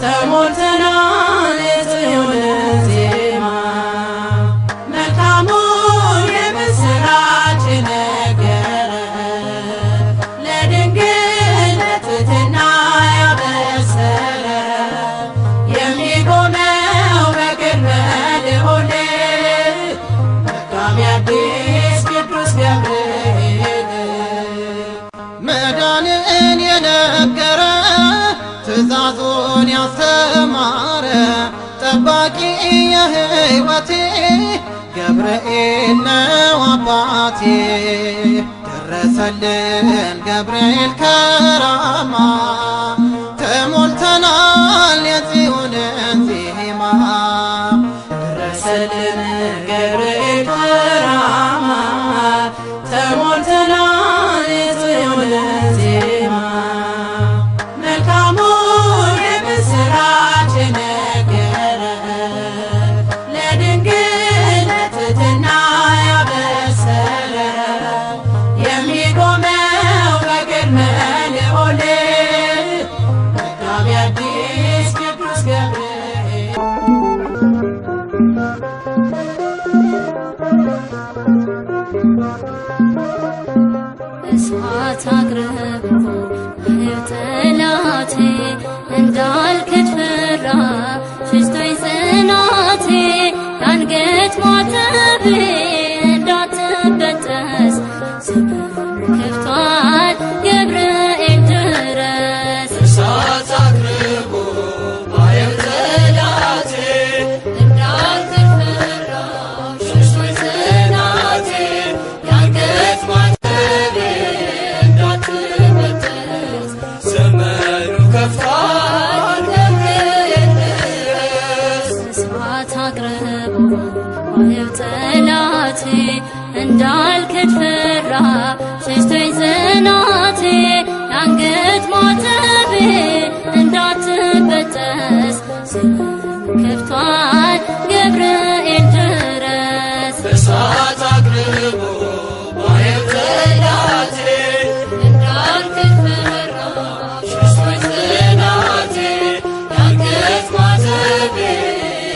ተሞልተናል የጽዮንን ዜማ መልካሙን የምስራች ነገረ ለድንግል በትሕትና ያበሰረ የሚቆመው በቅድመ ልዑል መጋቤ ሐዲስ ቅዱስ ገብርኤል መዳንን የነገረ ትእዛዙን ያስተማረ ጠባቂ የሕይወቴ ገብርኤል ነው አባቴ ደረሰልን ገብርኤል ከራማ ተሞልተናል የጽዮንን ዜማ ደረሰልን ገብርኤል ከራማ ተሞልተናል የጽዮንን ዜማ መልካሙን የምስራች ነገረ ለድንግል በትሕትና ያበሰረ የሚቆመው በቅድመ ልዑል መጋቤ ሐዲስ ቅዱስ ገብርኤል እሳት አቅርቦ ጠላቴ እንዳልክድ ፈራ ሽሽቶኝ ጽናቴ የአንገት ማተቤ እንዳትበጠስ ዘመን ከፍቷል ገብርኤል ድረስ እሳት አቅርቦ ባየው ጠላቴ እንዳልክድ ፈራ ሽሽቶኝ ጽናቴ የአንገት ማተቤ እንዳትበጠስ ዘመኑ ከፍቷል ገብርኤል ድረስ እሳት አቅርቦ ባየው ጠላቴ እንዳልክድ ፈራ ሸሽቶኝ ጽናቴ የአንገት ማተቤ እንዳትበጠስ ዘመኑ ከፍቷል ገብርኤል ድረስ እሳት አቅርቦ ባየው ጠላቴ እንዳልክድ ፈራ ሽሽቶኝ ጽናቴ የአንገት ማተቤ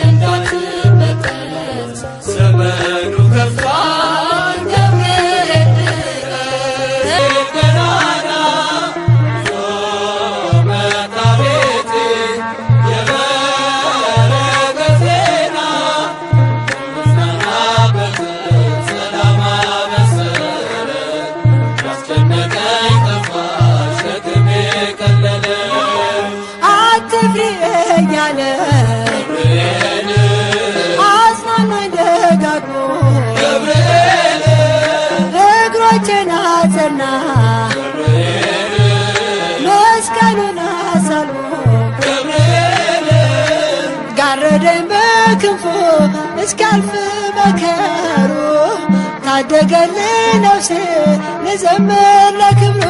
እንዳትበጠስ ዘመኑ ከፍቷል ገብርኤል ድረስ ገናና ይዞ መጣ ቤቴ የበረከት ዜና ምስጋናበት ሰላም አበሰረ ያስጨነቀኝ ጠፋ ሸክሜ ቀለለ አትፍሪ እያለ ገብርኤል አጽናናኝ ደጋግሞ ገብርኤል እግሮቼን አጸና መስቀሉን አሳልፎ ገብርኤል ጋረደኝ በክንፉ እስኪያልፍ መከሩ ታደገልኝ ነፍሴ ልዘምር ለክብሩ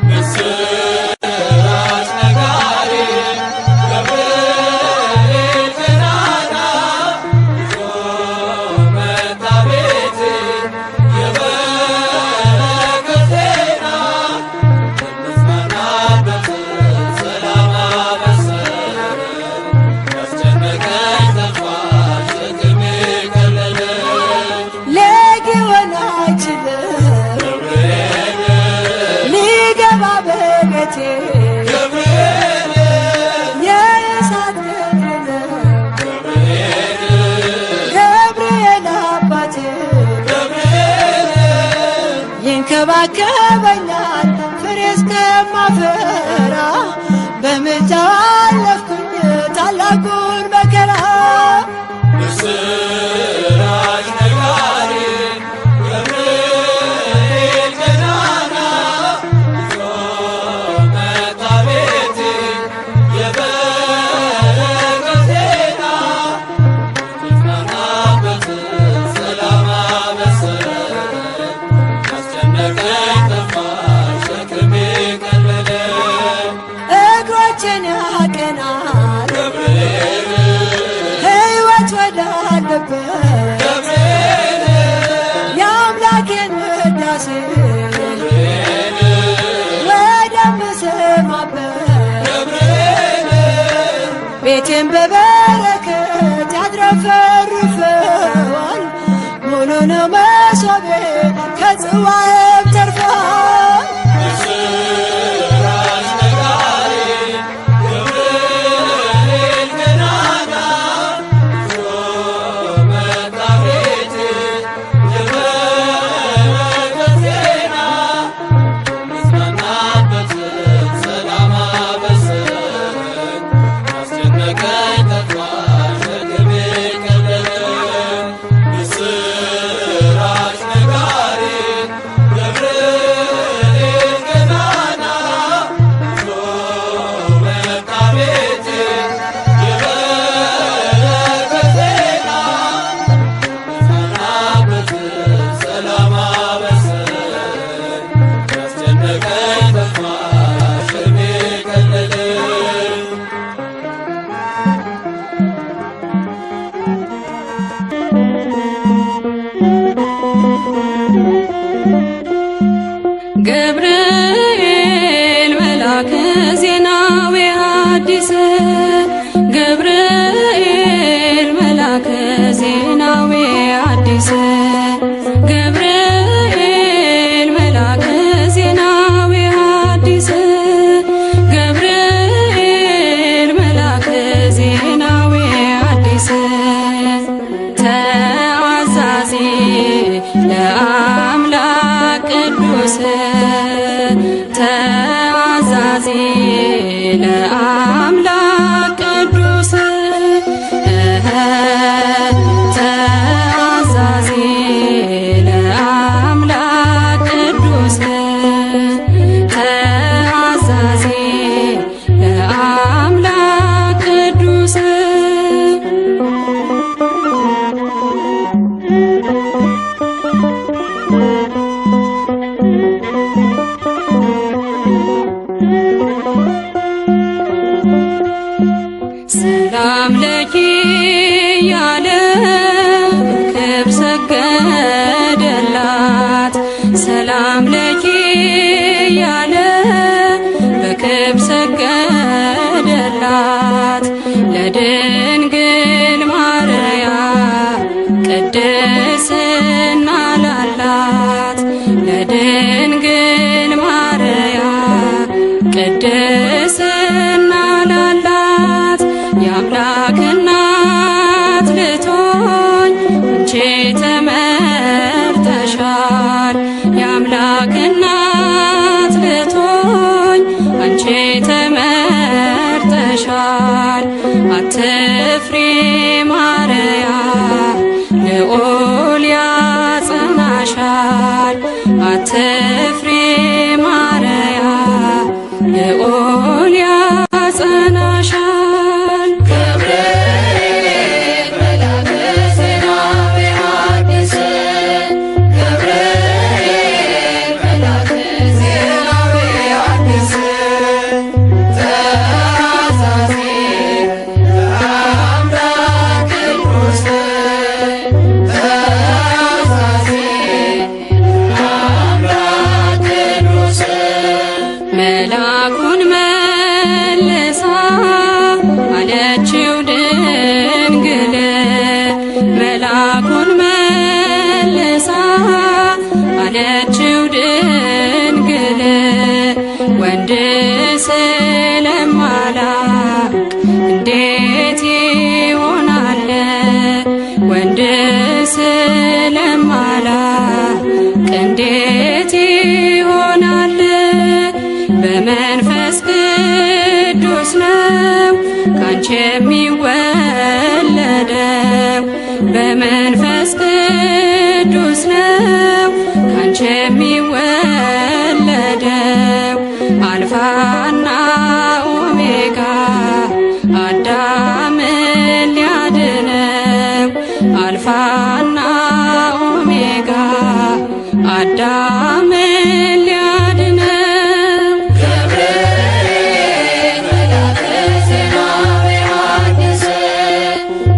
ምስራች ነጋሪ ገብርኤል ገናና ይዞ መጣ ቤቴ የበረከት ዜና ምስጋናበት ይንከባከበኛል ፍሬ እስከማፈራ በምልጃው አለፍኩኝ ታላቁን መከራ። ምስራች ነጋሪ ገብርኤል ገናና ይዞ መጣ ቤቴ የበረከት ዜና የተጽናናበት ሰላም አበሰረኝ ያስጨነቀኝ ጠፋ ሸክሜ ቀለለ እግሮችን ያቀናል ገብርኤል ሕይወት ወዳለበት የአምላኬን ውዳሴ ወደምሰማበት ቤቴን በበረከት ያትረፈርፈዋል። ሙሉ ነው መሶቤ ከጽዋዬም ተርፏል። ምስራች ነጋሪ ገብርኤል ገናና ይዞ መጣ ቤቴ የበረከት ዜና የተጽናናበት ሰላም አበሰረኝ ያስጨነቀኝ ጠፋ ሸክሜ ቀለለ። ምስራች ነጋሪ ገብርኤል ገናና ይዞ መጣ ቤቴ የበረከት ዜና የተጽናናበት ሰላም አበሰረኝ ያስጨነቀኝ ጠፋ ሸክሜ ቀለለ። ገብርኤል መልአከ ዜናዊ ሐዲስ ገብርኤል መልአከ ዜናዊ ሐዲስ ገብርኤል መልአከ ዜናዊ ሐዲስ ገብርኤል መልአከ ዜናዊ ሐዲስ ተአዛዚ ለአምላክ ቅዱስ ተአዛዚ ለአምላክ ቅዱስ ተአዛዚ ለአምላክ ቅዱስ ተአዛዚ ለአምላክ ቅዱስ ሰላም ለኪ ያለ ክብር ሰገደላት ሰላም ለኪ ያለ በክብር ሰገደላት ለድንግል ማርያም ቅድስና ላላት ለድንግል ማርያም ቅድስና ላላት የአምላክ እናት ልትሆኝ አንቺ ተመርጠሻል። የአምላክ እናት ልትሆኝ አንቺ ተመርጠሻል። አትፍሪ ማርያም ልዑል ያጸናሻል። አትፍሪ ማርያም ልዑል ያጸናሻል። ገብርኤል መልአከ ዜናዊ ሐዲስ ገብርኤል መልአከ ዜናዊ ሐዲስ ተአዛዚ ለአምላክ ቅዱስ ተአዛዚ ለአምላክ ቅዱስ መልአኩን መልሳ አለችው ድንግል መልአኩን መልሳ አለችው ድንግል ወንድ ስለማላውቅ እንዴት ይሆናል ወንድ ስለማላውቅ እንዴት መንፈስ ቅዱስ ነው ካንቺ የሚወለደው አልፋና ኦሜጋ አዳምን ሊያድነው አልፋና ኦሜጋ አዳምን ሊያድነው ገብርኤል መልአከ ዜና ወሐዲስ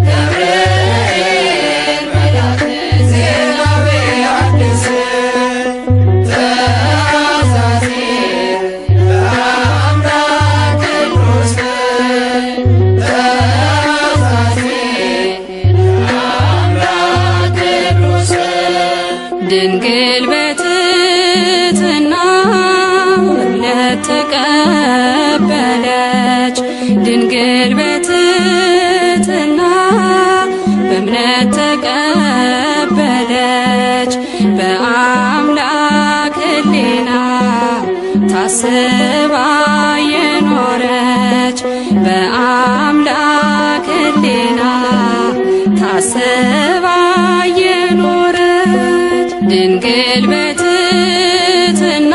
ገብርኤል መልአከ ዜና ወሐዲስ ተአዛዚ በአምላክ ቅዱስ ተአዛዚ በአምላክ ቅዱስ ድንግል በትሕትና እምነት ተቀበለች ድንግል በትሕትና በእምነት ተቀበለች በአምላክ ሕሊና ታስባ የኖረች በአምላክ ሕሊና ታስባ የኖረች ድንግል በትሕትና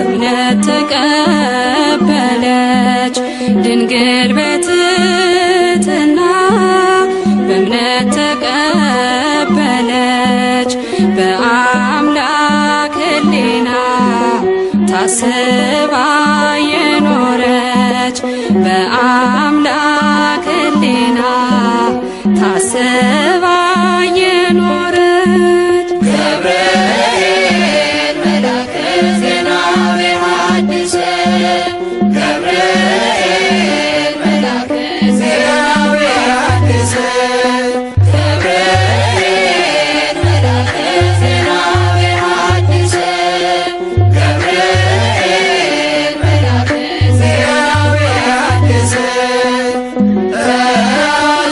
እምነት ተቀበለች ድንግል በትሕትና በእምነት ተቀበለች በአምላክ ሕሊና ታስባ የኖረች በአምላክ ሕሊና ታስባ የኖረች ገብርኤል መልአከ ዜና ወሐዲስ ገብርኤል መልአከ ዜና ወሐዲስ ገብርኤል መልአከ ዜና ወሐዲስ ገብርኤል መልአከ ዜና ወሐዲስ ተአዛዚ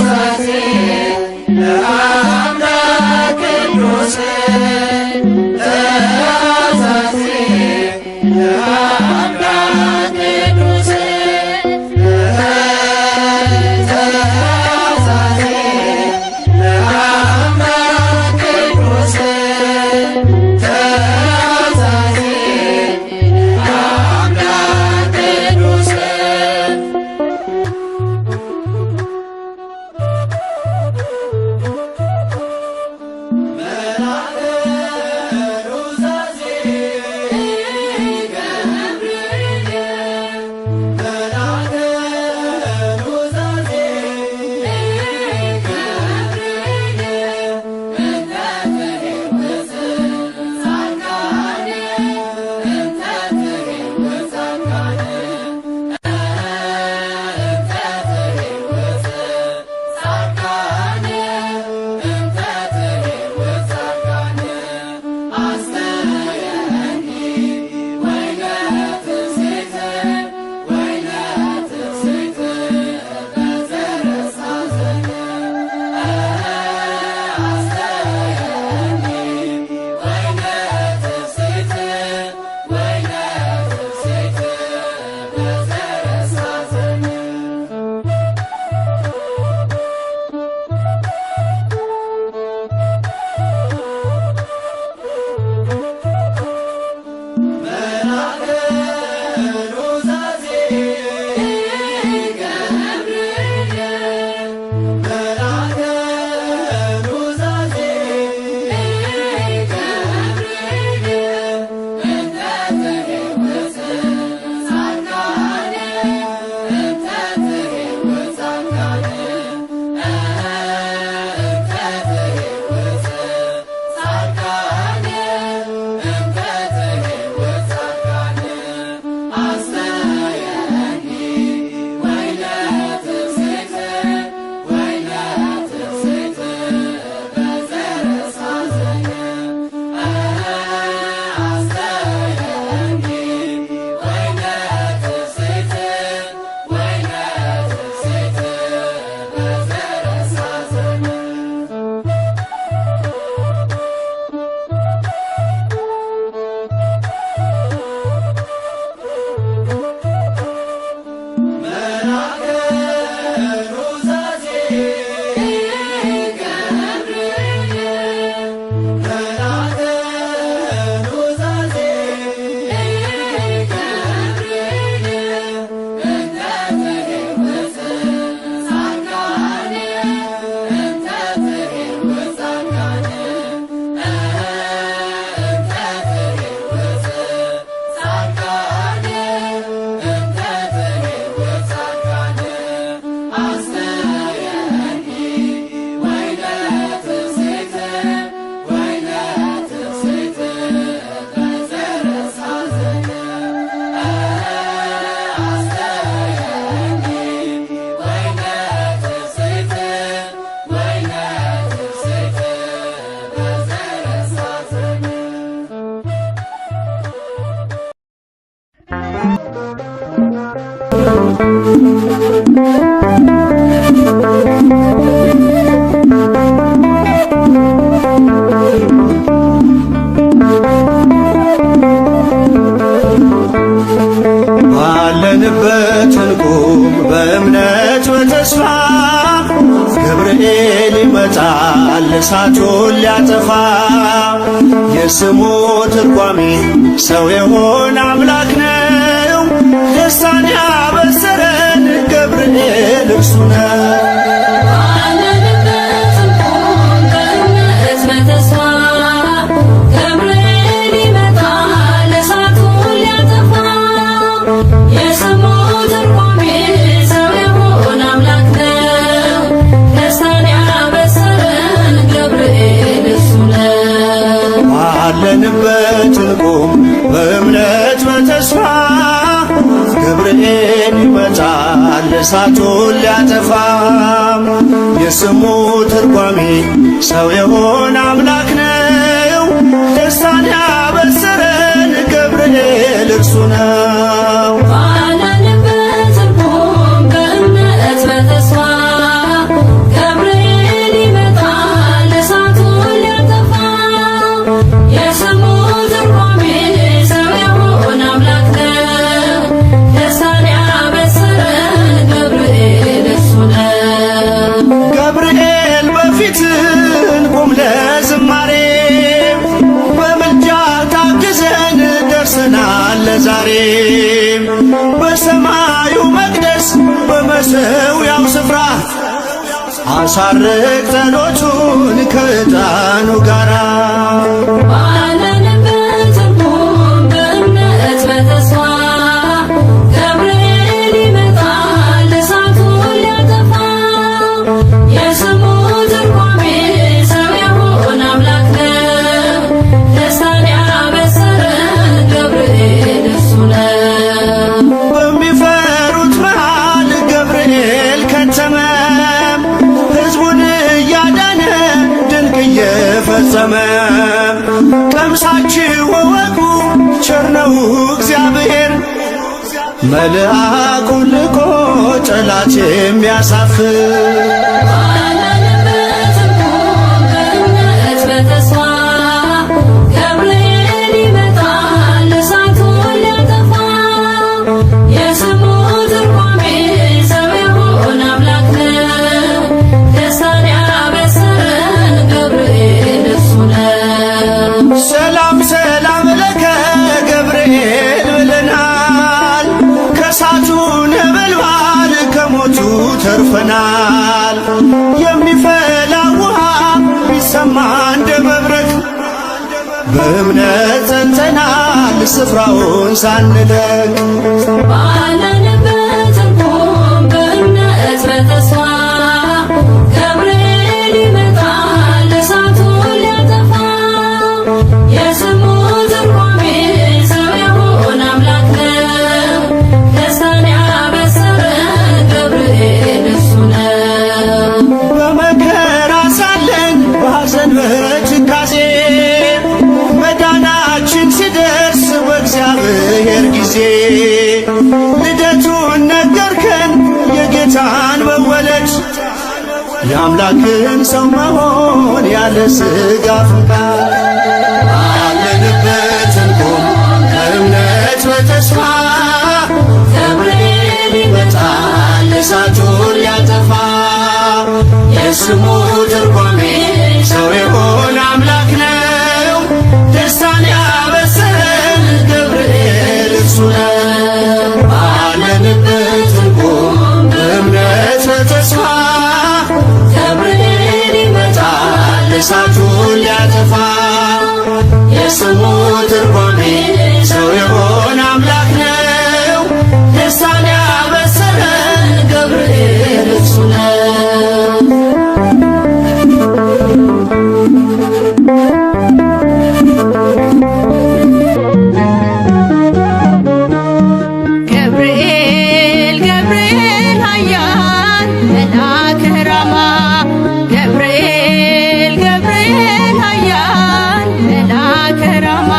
ባለንበት እንቁም በእምነት በተስፋ ገብርኤል ይመጣል እሳቱን ሊያጠፋ። የስሙ ትርጓሜ ሰው የሆነ አምላክ ነው። ደስታን ያበሰረን ገብርኤል እርሱ ነው። ባለንበት እንቁም በእምነት በተስፋ ገብርኤል ይመጣል እሳቱን ሊያጠፋ። የስሙ ትርጓሜ ሰው የሆነ አምላክ ነው። ደስታን ያበሰረን ገብርኤል እርሱ ነው። እንቁም ለዝማሬ በምልጃ ታግዘን ደርሰናል ለዛሬ። በሰማዩ መቅደስ በመሠዊያው ስፍራ አሳርግ ጸሎቱን ከዕጣኑ ጋራ። ፈጸመ ቀምሳችሁ ወቁ ቸር ነው እግዚአብሔር። መልአኩን ልኮ ጠላት የሚያሳፍር ሰላም ሰላም ለከ ገብርኤል ብለናል። ከእሳቱ ነበልባል ከሞቱ ተርፈናል። የሚፈላ ውሃ ቢሰማ እንደ መብረቅ በእምነት ጸንተናል ስፍራውን ሳንለቅ። ባለንበት እንቁም በእምነት በተስፋ ገብርኤል ይመጣል እሳቱን ሊያጠፋ። የስሙ ትርጓሜ ሰው የሆነ አምላክ ነው። ደስታን ያበሰረን ገብርኤል እርሱ ነው። በመከራ ሳለን በሐዘን በትካዜ መዳናችን ሲደርስ በእግዚአብሔር ጊዜ ልደቱን ነገርከን የጌታን መወለድ የአምላክን ሰው መሆን ያለ ሥጋ ፈቃድ። ባለንበት እንቁም በእምነት በተስፋ ገብርኤል ይመጣል እሳቱን ሊያጠፋ። የስሙ ትርጓሜ ሰው የሆነ አምላክ ነው። ደስታን ያበሰረን ገብርኤል እርሱ ነው። ባለንበት እንቁም በእምነት በተስፋ ገብርኤል ይመጣል እሳቱን ሊያጠፋ። የስሙ ትርጓሜ ሰው የሆነ አምላክ ነው። ደስታን ያበሰረን ገብርኤል እርሱ ነው። ገብርኤል ገብርኤል ኃያል መልአከ ራማ ገብርኤል ገብርኤል ኃያል መልአከ ራማ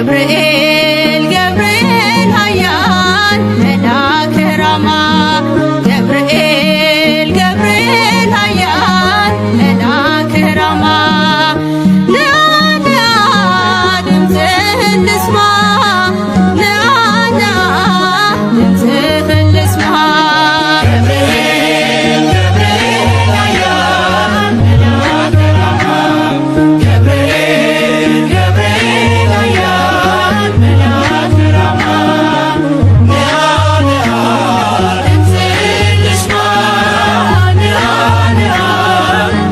ገብርኤል ገብርኤል ኃያል መልአከ ራማ ገብርኤል ገብርኤል ኃያል መልአከ ራማ ንአ ንአ ድምፅህን ልስማ ንአ ንአ ድምፅህን ልስማ ገብርኤል ገብርኤል ኃያል መልአከ ራማ ገብርኤል ገብርኤል ኃያል መልአከ ራማ ንአ ንአ ድምፅህን ልስማ ንአ ንአ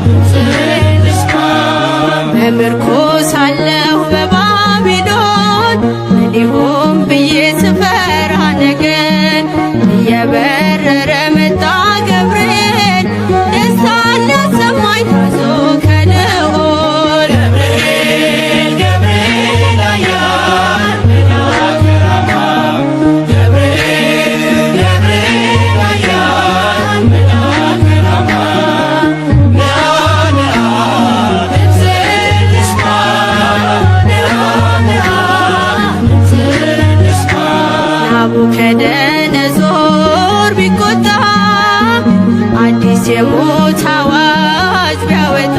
ድምፅህን ልስማ በምርኮ ሳለሁ በባቢሎን ምን ይሆን ብዬ ስፈራ ነገን እየበረረ መጣ ገብርኤል ደስታን ሊያሰማኝ ታዞ ከልዑል ገብርኤል ገብርኤል ኃያል መልአከ ራማ ገብርኤል ገብርኤል ኃያል መልአከ ራማ ንአ ንአ ድምፅህን ልስማ ንአ ንአ ድምፅህን ልስማ ናቡከደነጾር ቢቆጣ አዲስ የሞት አዋጅ ቢያወጣ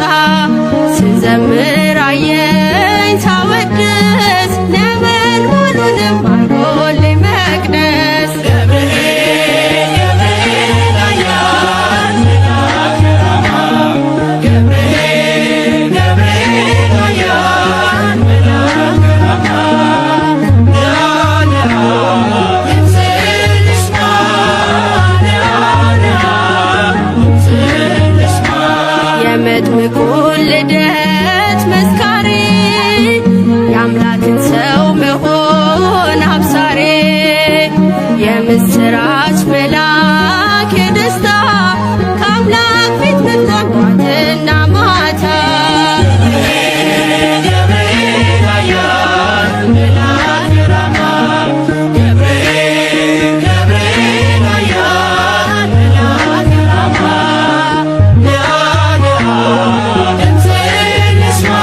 ስዘምር አየኝ ሳወድስ ነበልባሉንም አርጎልኝ መቅደስ ገብርኤል ገብርኤል ኃያል መልአከ ራማ ገብርኤል ገብርኤል ኃያል መልአከ ራማ ንአ ንአ ድምፅህን ልስማ ንአ ንአ ድምፅህን ልስማ የመጥምቁን ልደት መስካሪ የአምላክን ሰው መሆን አብሳሪ የምስራች መልአክ የደስታ ከአምላክ ፊት መጥቷል ጧትና ማታ ገብርኤል ኃያል መልአከ ራማ ገብርኤል ገብርኤል ኃያል መልአከ ራማ ንአ ንአ ድምፅህን ልስማ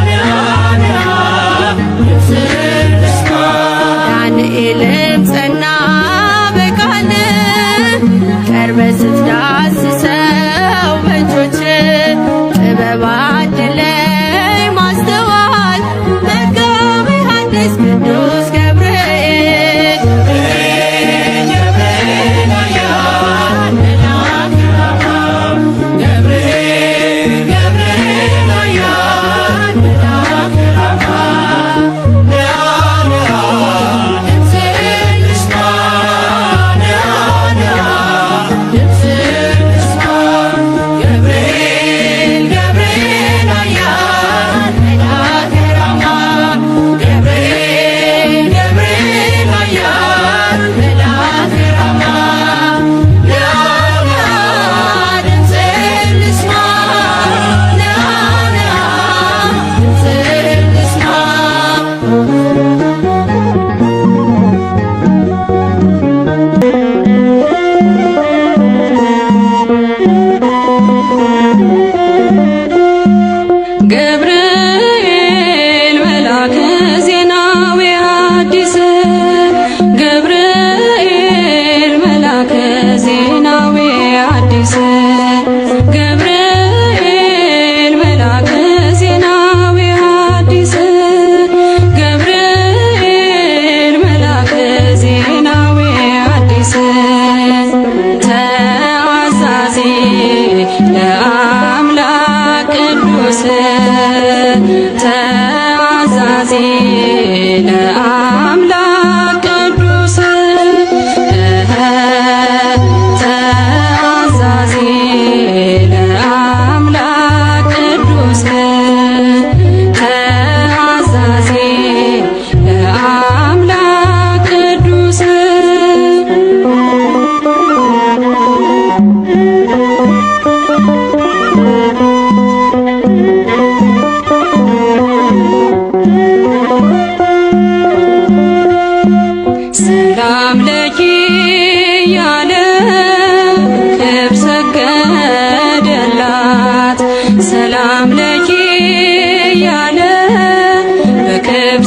ንአ ንአ ድምፅህን ልስማ ዳንኤልም ጸና በቃል ቀርበ ስትዳስሰው በእጆች ጥበብ አድለኝ ማስተዋል መጋቤ ሐዲስ ቅዱስ ገብርኤል ገብርኤል ኃያል መልአከ ራማ ገብርኤል ገብርኤል ኃያል መልአከ ራማ ንአ ንአ ድምፅህን ልስማ ንአ ንአ ድምፅህን ልስማ ገብርኤል ገብርኤል ኃያል መልአከ ራማ ገብርኤል ገብርኤል ኃያል መልአከ ራማ ንአ ንአ ድምፅህን ልስማ ንአ ንአ ድምፅህን ልስማ ገብርኤል መልአከ ዜናዊ ሐዲስ ገብርኤል መልአከ ዜናዊ ሐዲስ ገብርኤል መልአከ ዜናዊ ሐዲስ ገብርኤል መልአከ ዜናዊ ሐዲስ ተአዛዚ ለአምላክ ቅዱስ ተአዛዚ ለአምላክ ቅዱስ ተአዛዚ ለአምላክ ቅዱስ ተአዛዚ ለአምላክ ቅዱስ ሰላም ለኪ ያለ ክብር ሰገደላት ሰላም ለኪ ያለ በክብር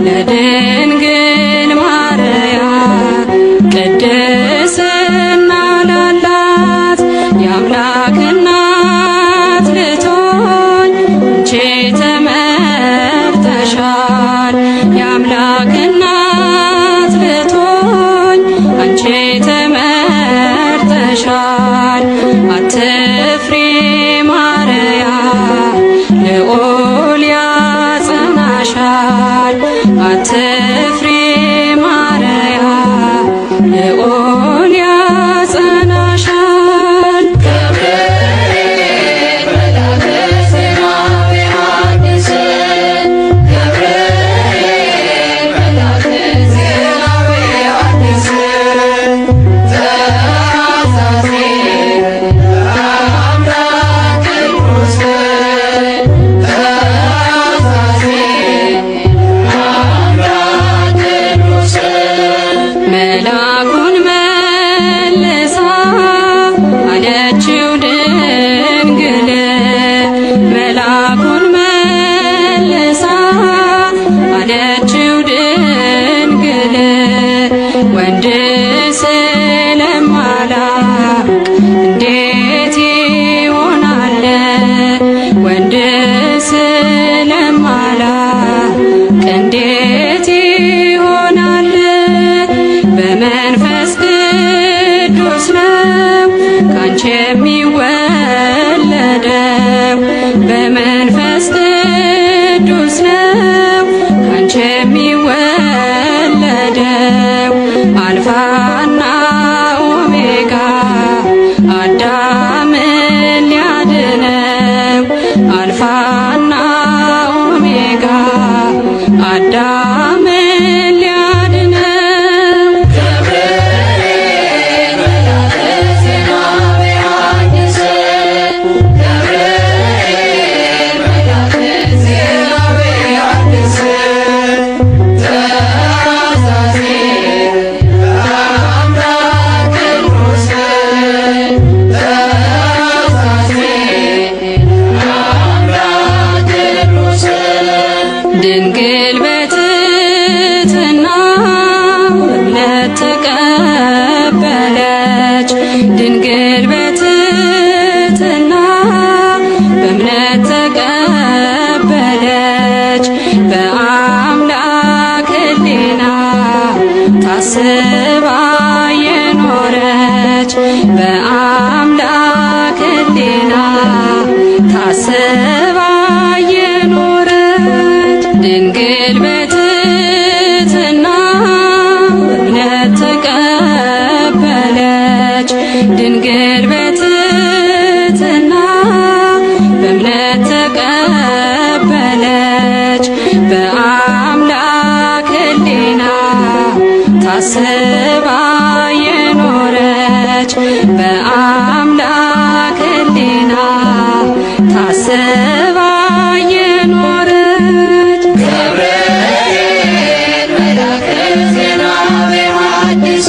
ለድንግል ማርያም ቅድስና ላላት የአምላክ እናት ልትሆኝ አንቺ ተመርጠሻል። የአምላክ እናት ልትሆኝ አንቺ ተመርጠሻል። አትፍሪ ማርያም ልዑል ያጸናሻል። አትፍሪ ማርያም ልዑል ያጸናሻል። ገብርኤል መልአከ ዜናዊ ሐዲስ ገብርኤል መልአከ ዜናዊ ሐዲስ ተአዛዚ አምላክ ቅዱስ ተአዛዚ አምላክ ቅዱስ መልአኩን መልሳ አለችው ድንግል መልአኩን መልሳ አለችው ድንግል ወንድ ስለማላውቅ እንዴት ይሆናል? ወንድ ስለማላውቅ እንዴት ይሆናል? በመንፈስ ቅዱስ ነው ካንቺ የሚወለደው። በመንፈስ ቅዱስ ነው ካንቺ የሚወለደው። አልፋና ኦሜጋ አዳምን ሊያድነው። አልፋና ኦሜጋ አዳምን ሊያድነው። ገብርኤል መልአከ ዜናዊ ሐዲስ ገብርኤል መልአከ ዜናዊ ሐዲስ ተአዛዚ አምላክ ቅዱስ ተአዛዚ አምላክ ቅዱስ ድንግል በትሕትና እምነት ተቀበለች። ድንግል በትሕትና በእምነት ተቀበለች። በአምላክ ሕሊና ታስባ የኖረች በአምላክ ሕሊና ታስባ የኖረች ድንግል በትሕትና እምነት ተቀበለች። ድንግል በትሕትና በእምነት ተቀበለች። በአምላክ ሕሊና ታስባ የኖረች በአምላክ ሕሊና ታስባ የኖረች ገብርኤል መልአከ ዜናዊ ሐዲስ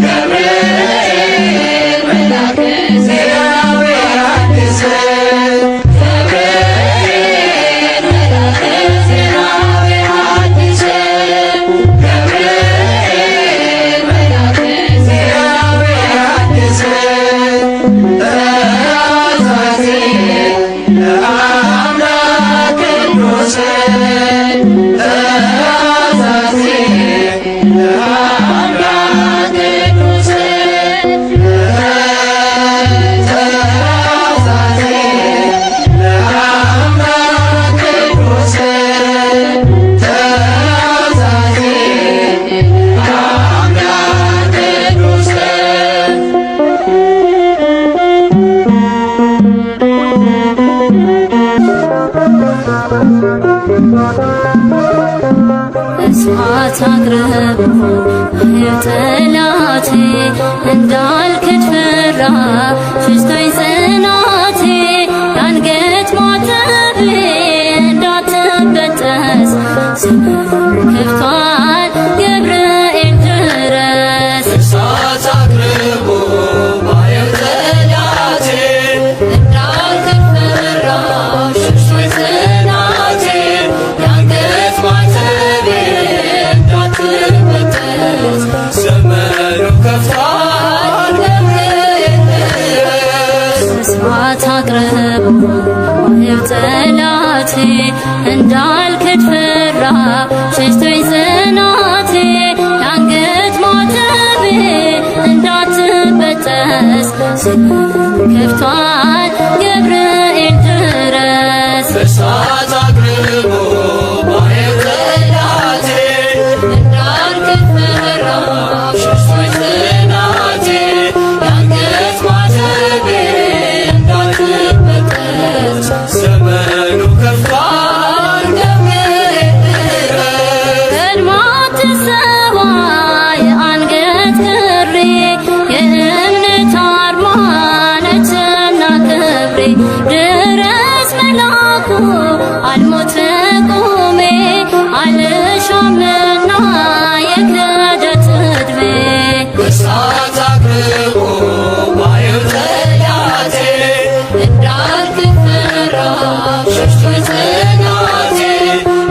ገብርኤል መልአከ ዜናዊ ሐዲስ ገብርኤል መልአከ ዜናዊ ሐዲስ ገብርኤል መልአከ ዜናዊ ሐዲስ ተአዛዚ አምላክ ቅዱስ ተአዛዚ አምላክ ቅዱስ ተአዛዚ አምላክ ቅዱስ ተአዛዚ አምላክ ቅዱስ እሳት አቅርቦ ጠላቴ እንዳልክድ ፈራ ሽሽቶኝ ጽናቴ የአንገት ማተቤ እንዳትበጠስ ዘመኑን ከፍቷል ገብርኤል ድረስ እሳት አቅርቦ ባየው ጠላቴ እንዳልክድ ፈራ ሽሽቶኝ ጽናቴ የአንገት ማተቤ ሸሽቶኝ ጽናቴ የአንገት ማተቤ እንዳትበጠስ ከፍቷል ገብርኤል ድረስ እሳት አቅርቦ ባየው ጠላቴ እንዳልክድ ፈራሁ ሸሽቶኝ ጽናቴ የአንገት ማተቤ እንዳትበጠስ ዘመኑ ከፍቷል ገብርኤል ድረስ ቀድማ ትሰዋ የአንገት ክሬ የእምነት አርማ ነችና ክብሬ ድረስ መላኩ አልሞት ቆሜ አልሻምና የክህደት ዕድሜ እሳት አቅርቦ ባየው ጠላቴ እንዳልክድ ፈራሁ ሸሽቶኝ ጽናቴ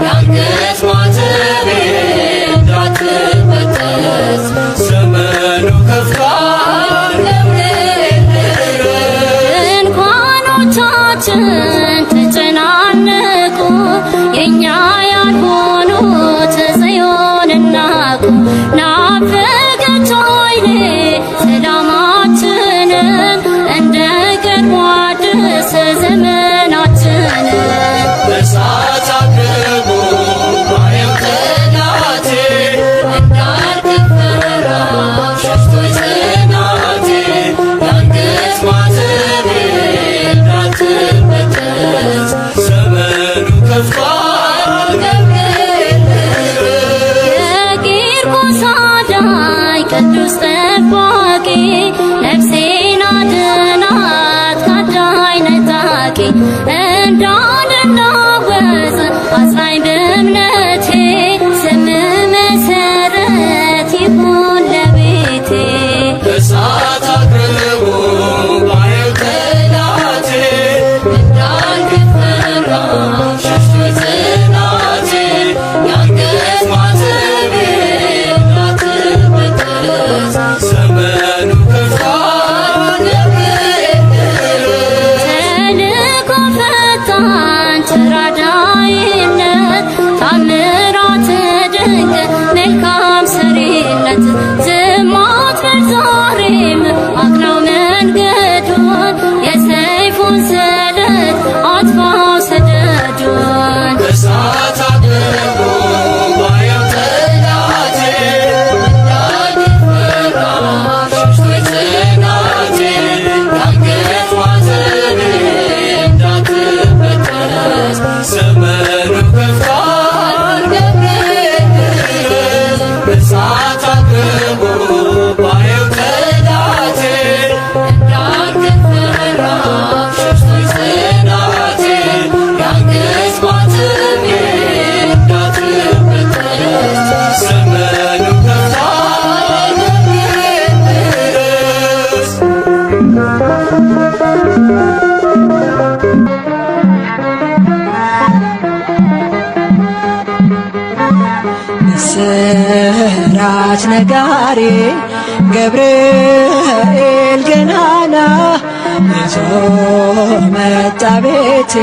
የአንገት ማተቤ እንዳትበጠስ ዘመኑ ከፍቷል ገብርኤል ድረስ ድንኳኖቻችን ተጨናነቁ የእኛ ያልሆኑት ጽዮንን ናቁ ናፈቀች ዓይኔ ሰላማችንን እንደ ቀድሞ አድስ ዘመናችንን እሳት አቅርቦ ባየው ጠላቴ እንዳልክድ ፈራሁ ሸሽቶኝ ጽናቴ የአንገት ማተቤ እንዳትበጠስ ዘመኑ ከፍቷል ገብርኤል ድረስ የቂርቆስ አዳኝ ቅዱስ ጠባቂ ነፍሴን አድናት ካዳኝ ነጣቂ እንዳልናወጽ አጽናኝ በእምነቴ ስም መሰረት ይሁን ለቤቴ እሳት አቅርቦ ባየው ጠላቴ እንዳልክድ ፈራሁ ሸሽቶኝ ጽናቴ የአንገት ማተቤ እንዳትበጠስ ዘመኑ ከፍቷል ገብርኤል ድረስ ተልእኮ ፈጣን ተራዳኢነት ታምራት ድንቅ መልካም ሰሪነት ዝም አትበል ዛሬም አቅናው መንገዱን የሰይፉን ስለት አጥፋው ሰደዱን እሳት አቅርቦ ባየው ጠላቴ እንዳልክድ ፈራሁ ሸሽቶኝ ጽናቴ የአንገት ማተቤ እንዳትበጠስ ዘመኑ ከፍቷል ገብርኤል ድረስ እሳት አቅርቦ ባየው ጠላቴ እንዳልክድ ፈራሁ ሸሽቶኝ ጽናቴ የአንገት ማተቤ እንዳትበጠስ ዘመኑ ከፍቷል ገብርኤል ድረስ ምስራች ነጋሪ ገብርኤል ገናና ይዞ መጣ ቤቴ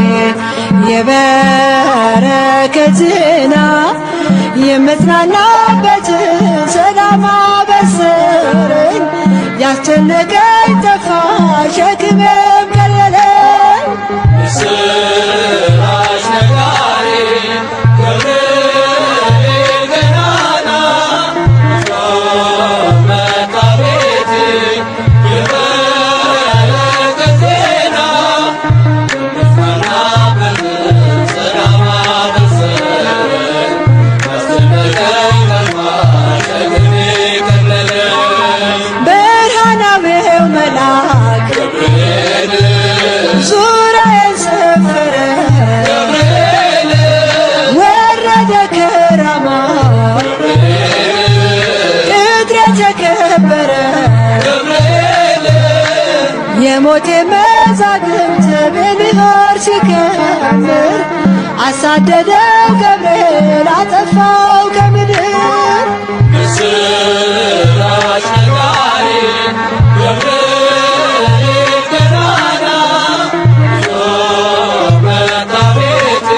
የበረከት ዜና የምጽናናበትን ሰላም አበሰረኝ ያስጨነቀኝ ጠፋ ሸክሜም ቀለለኝ ምስራች ነጋሪ ገብርኤል ገናና ይዞ መጣ ቤቴ የበረከት ዜና የምጽናናበትን ሰላም አበሰረኝ ያስጨነቀኝ ጠፋ ሸክሜ ቀለለኝ ብርሃናዊው መልአክ ገብርኤል ዙሪያዬን ሰፈረ ገብርኤል ወረደ ከራማ ቅጥሬ ተከበረ ገብርኤል የሞቴ መዛግብት በንሃር ሲከምር አሳደደው ገብርኤል አጠፋው ከምድር ምስራች ነጋሪ ገብርኤል ገናና ይዞ መጣ ቤቴ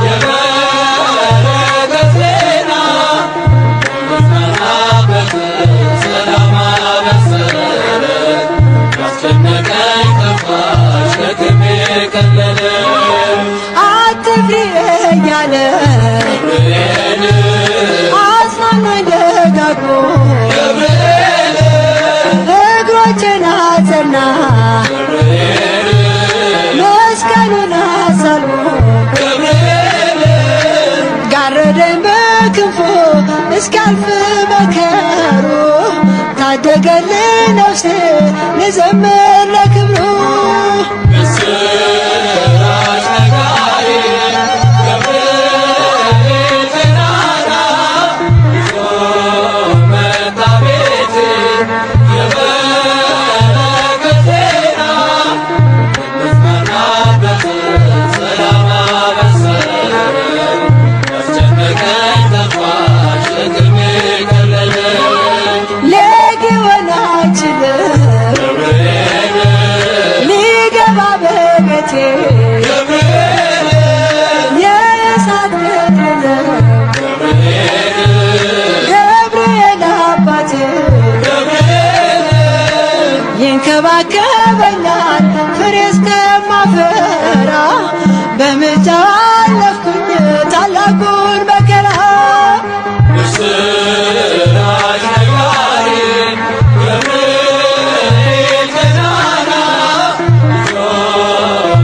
የበረከት ዜና እስኪያልፍ መከሩ ታደገልን ነፍሴ ልዘምር ለክብሩ ምስራች ነጋሪ ገብርኤል ገናና ይዞ መጣ ቤቴ የበረከት ዜና የምጽናናበት ሰላም አበሰረኝ ያስጨነቀኝ ጠፋ ሸክሜ ቀለለ ሊሆን አይችልም ገብርኤል ሊገባ በቤቴ ገብርኤል የእሳት ቅጥር ገብርኤል አባቴ ይንከባከበኛል ፍሬ እስከማፈራ በምልጃው አለፍኩኝ ታላቁን መከራ ምስራች ነጋሪ ገብርኤል ገናና ይዞ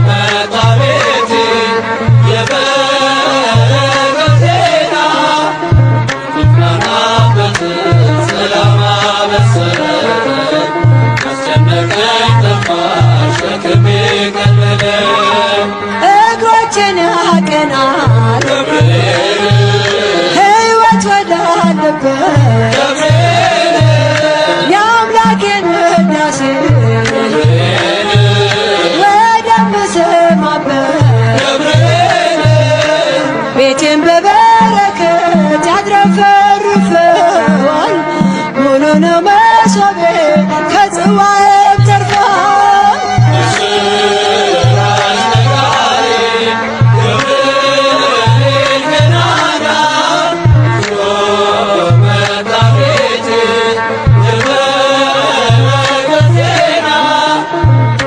መጣ ቤቴ የበረከት ዜና የምጽናናበት ሰላም አበሰረኝ ያስጨነቀኝ ጠፋ ሸክሜ ቀለለ እግሮቼን ያቀናል ገብርኤል ሕይወት ወዳለበት የአምላኬን ውዳሴ ወደምሰማበት ቤቴን በበረከት ያትረፈርፈዋል ሙሉ ነው መሶቤ ከጽዋዬም ተርፏል ምስራች ነጋሪ ገብርኤል ገናና ይዞ መጣ ቤቴ የበረከት ዜና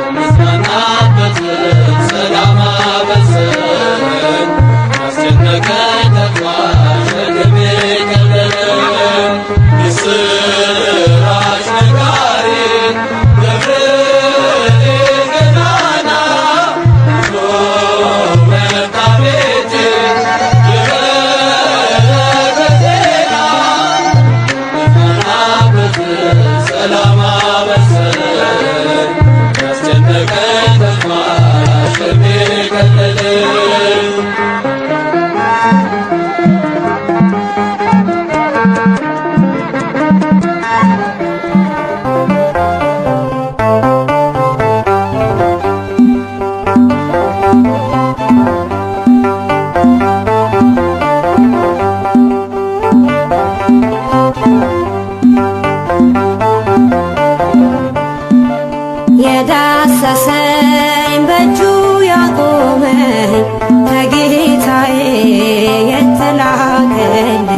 የምጽናናበት ሰላም አበሰረኝ ያስጨነቀኝ ጠፋ ሸክሜ ቀለለ ምስራች ነጋሪ ገብርኤል ገናና ይዞ መጣ ቤቴ የበረከት ዜና የምጽናናበት ሰላም አበሰረኝ ያስጨነቀኝ ጠፋ ሸክሜ ቀለለ የዳሰሰኝ በእጁ ያቆመኝ ከጌታዬ የተላከልኝ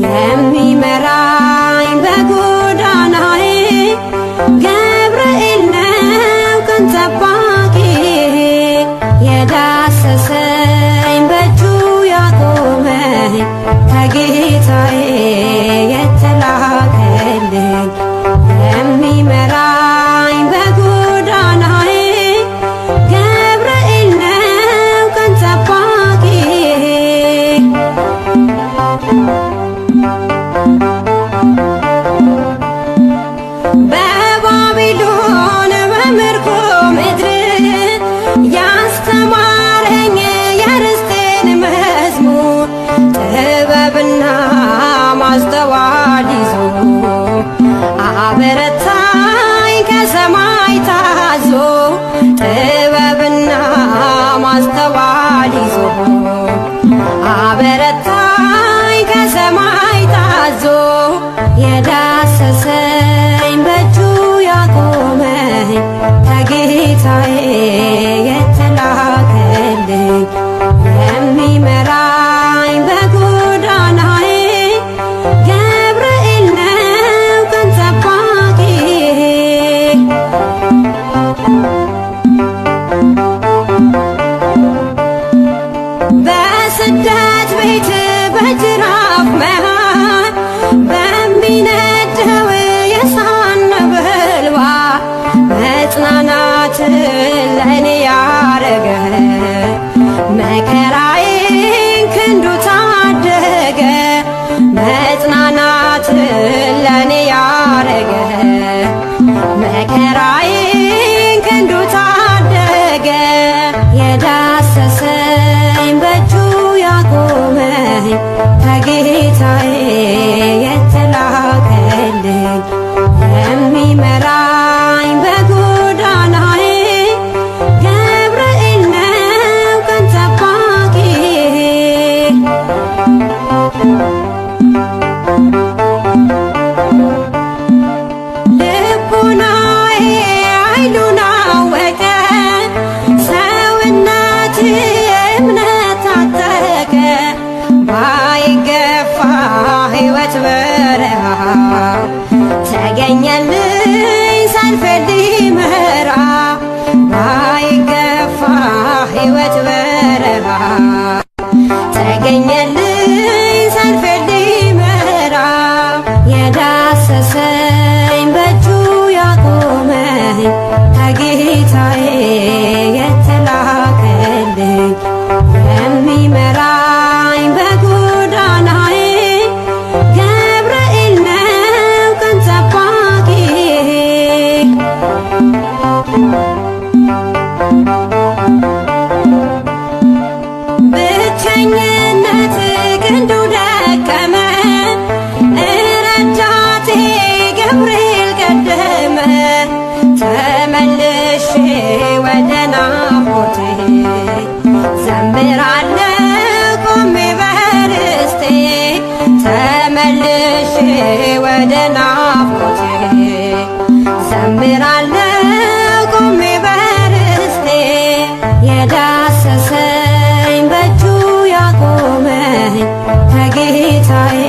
የሚመራኝ በጎዳናዬ ገብርኤል ነው ቀን ጠባቂ የዳሰሰኝ በእጁ ያቆመኝ ከጌታዬ የተላከልኝ የሚመራኝ በጎዳናዬ ገብርኤል ነው ቀን ጠባቂ በባቢሎን በምርኮ ምድር ያስተማረኝ የርስቴን መዝሙር ጥበብና ማስተዋል ይዞ አበረታኝ ከሰማይ ታዞ ጥበብና ማስተዋል ይዞ አበረታኝ ከሰማይ ታዞ የዳሰሰኝ በእጁ ያቆመኝ ከጌታዬ የተላከልኝ የሚመራኝ በጎዳናዬ ገብርኤል ነው ቀን ጠባቂ በስደት ቤት በጅራፍ መሃል በሚነደው የእሳት ነበልባል መጽናናትን ለእኔ ያረገ መከራዬን ከጌታዬ የተላከልኝ የሚመራኝ በጎዳናዬ ገብርኤል ነው ቀን ጠባቂ። ልቡናዬ ኃይሉን አወቀ፣ ሰውነቴ እምነት ታጠቀ። ባይገፋ ሕይወት በረሃ ተገኘልኝ ሰልፌን ሊመራ። ባይገፋ ሕይወት በረሃ ተገኘልኝ ሰልፌን ሊመራ። የዳሰሰኝ በእጁ ያቆመኝ ከጌታዬ የተላከልኝ የሚመራኝ በጎዳናዬ ገብርኤል ነው ቀን ጠባቂ። ብቸኝነት ክንዱ ደከመ፣ ረዳቴ ገብርኤል ቀደመ። ተመልሼ ወደ ናፍቆቴ ዘምራለሁ ቆሜ በርስቴ። ተመልሼ ወደ ናፍቆቴ ዘምራለሁ ቆሜ በርስቴ። የዳሰሰኝ በእጁ ያቆመኝ ከጌታዬ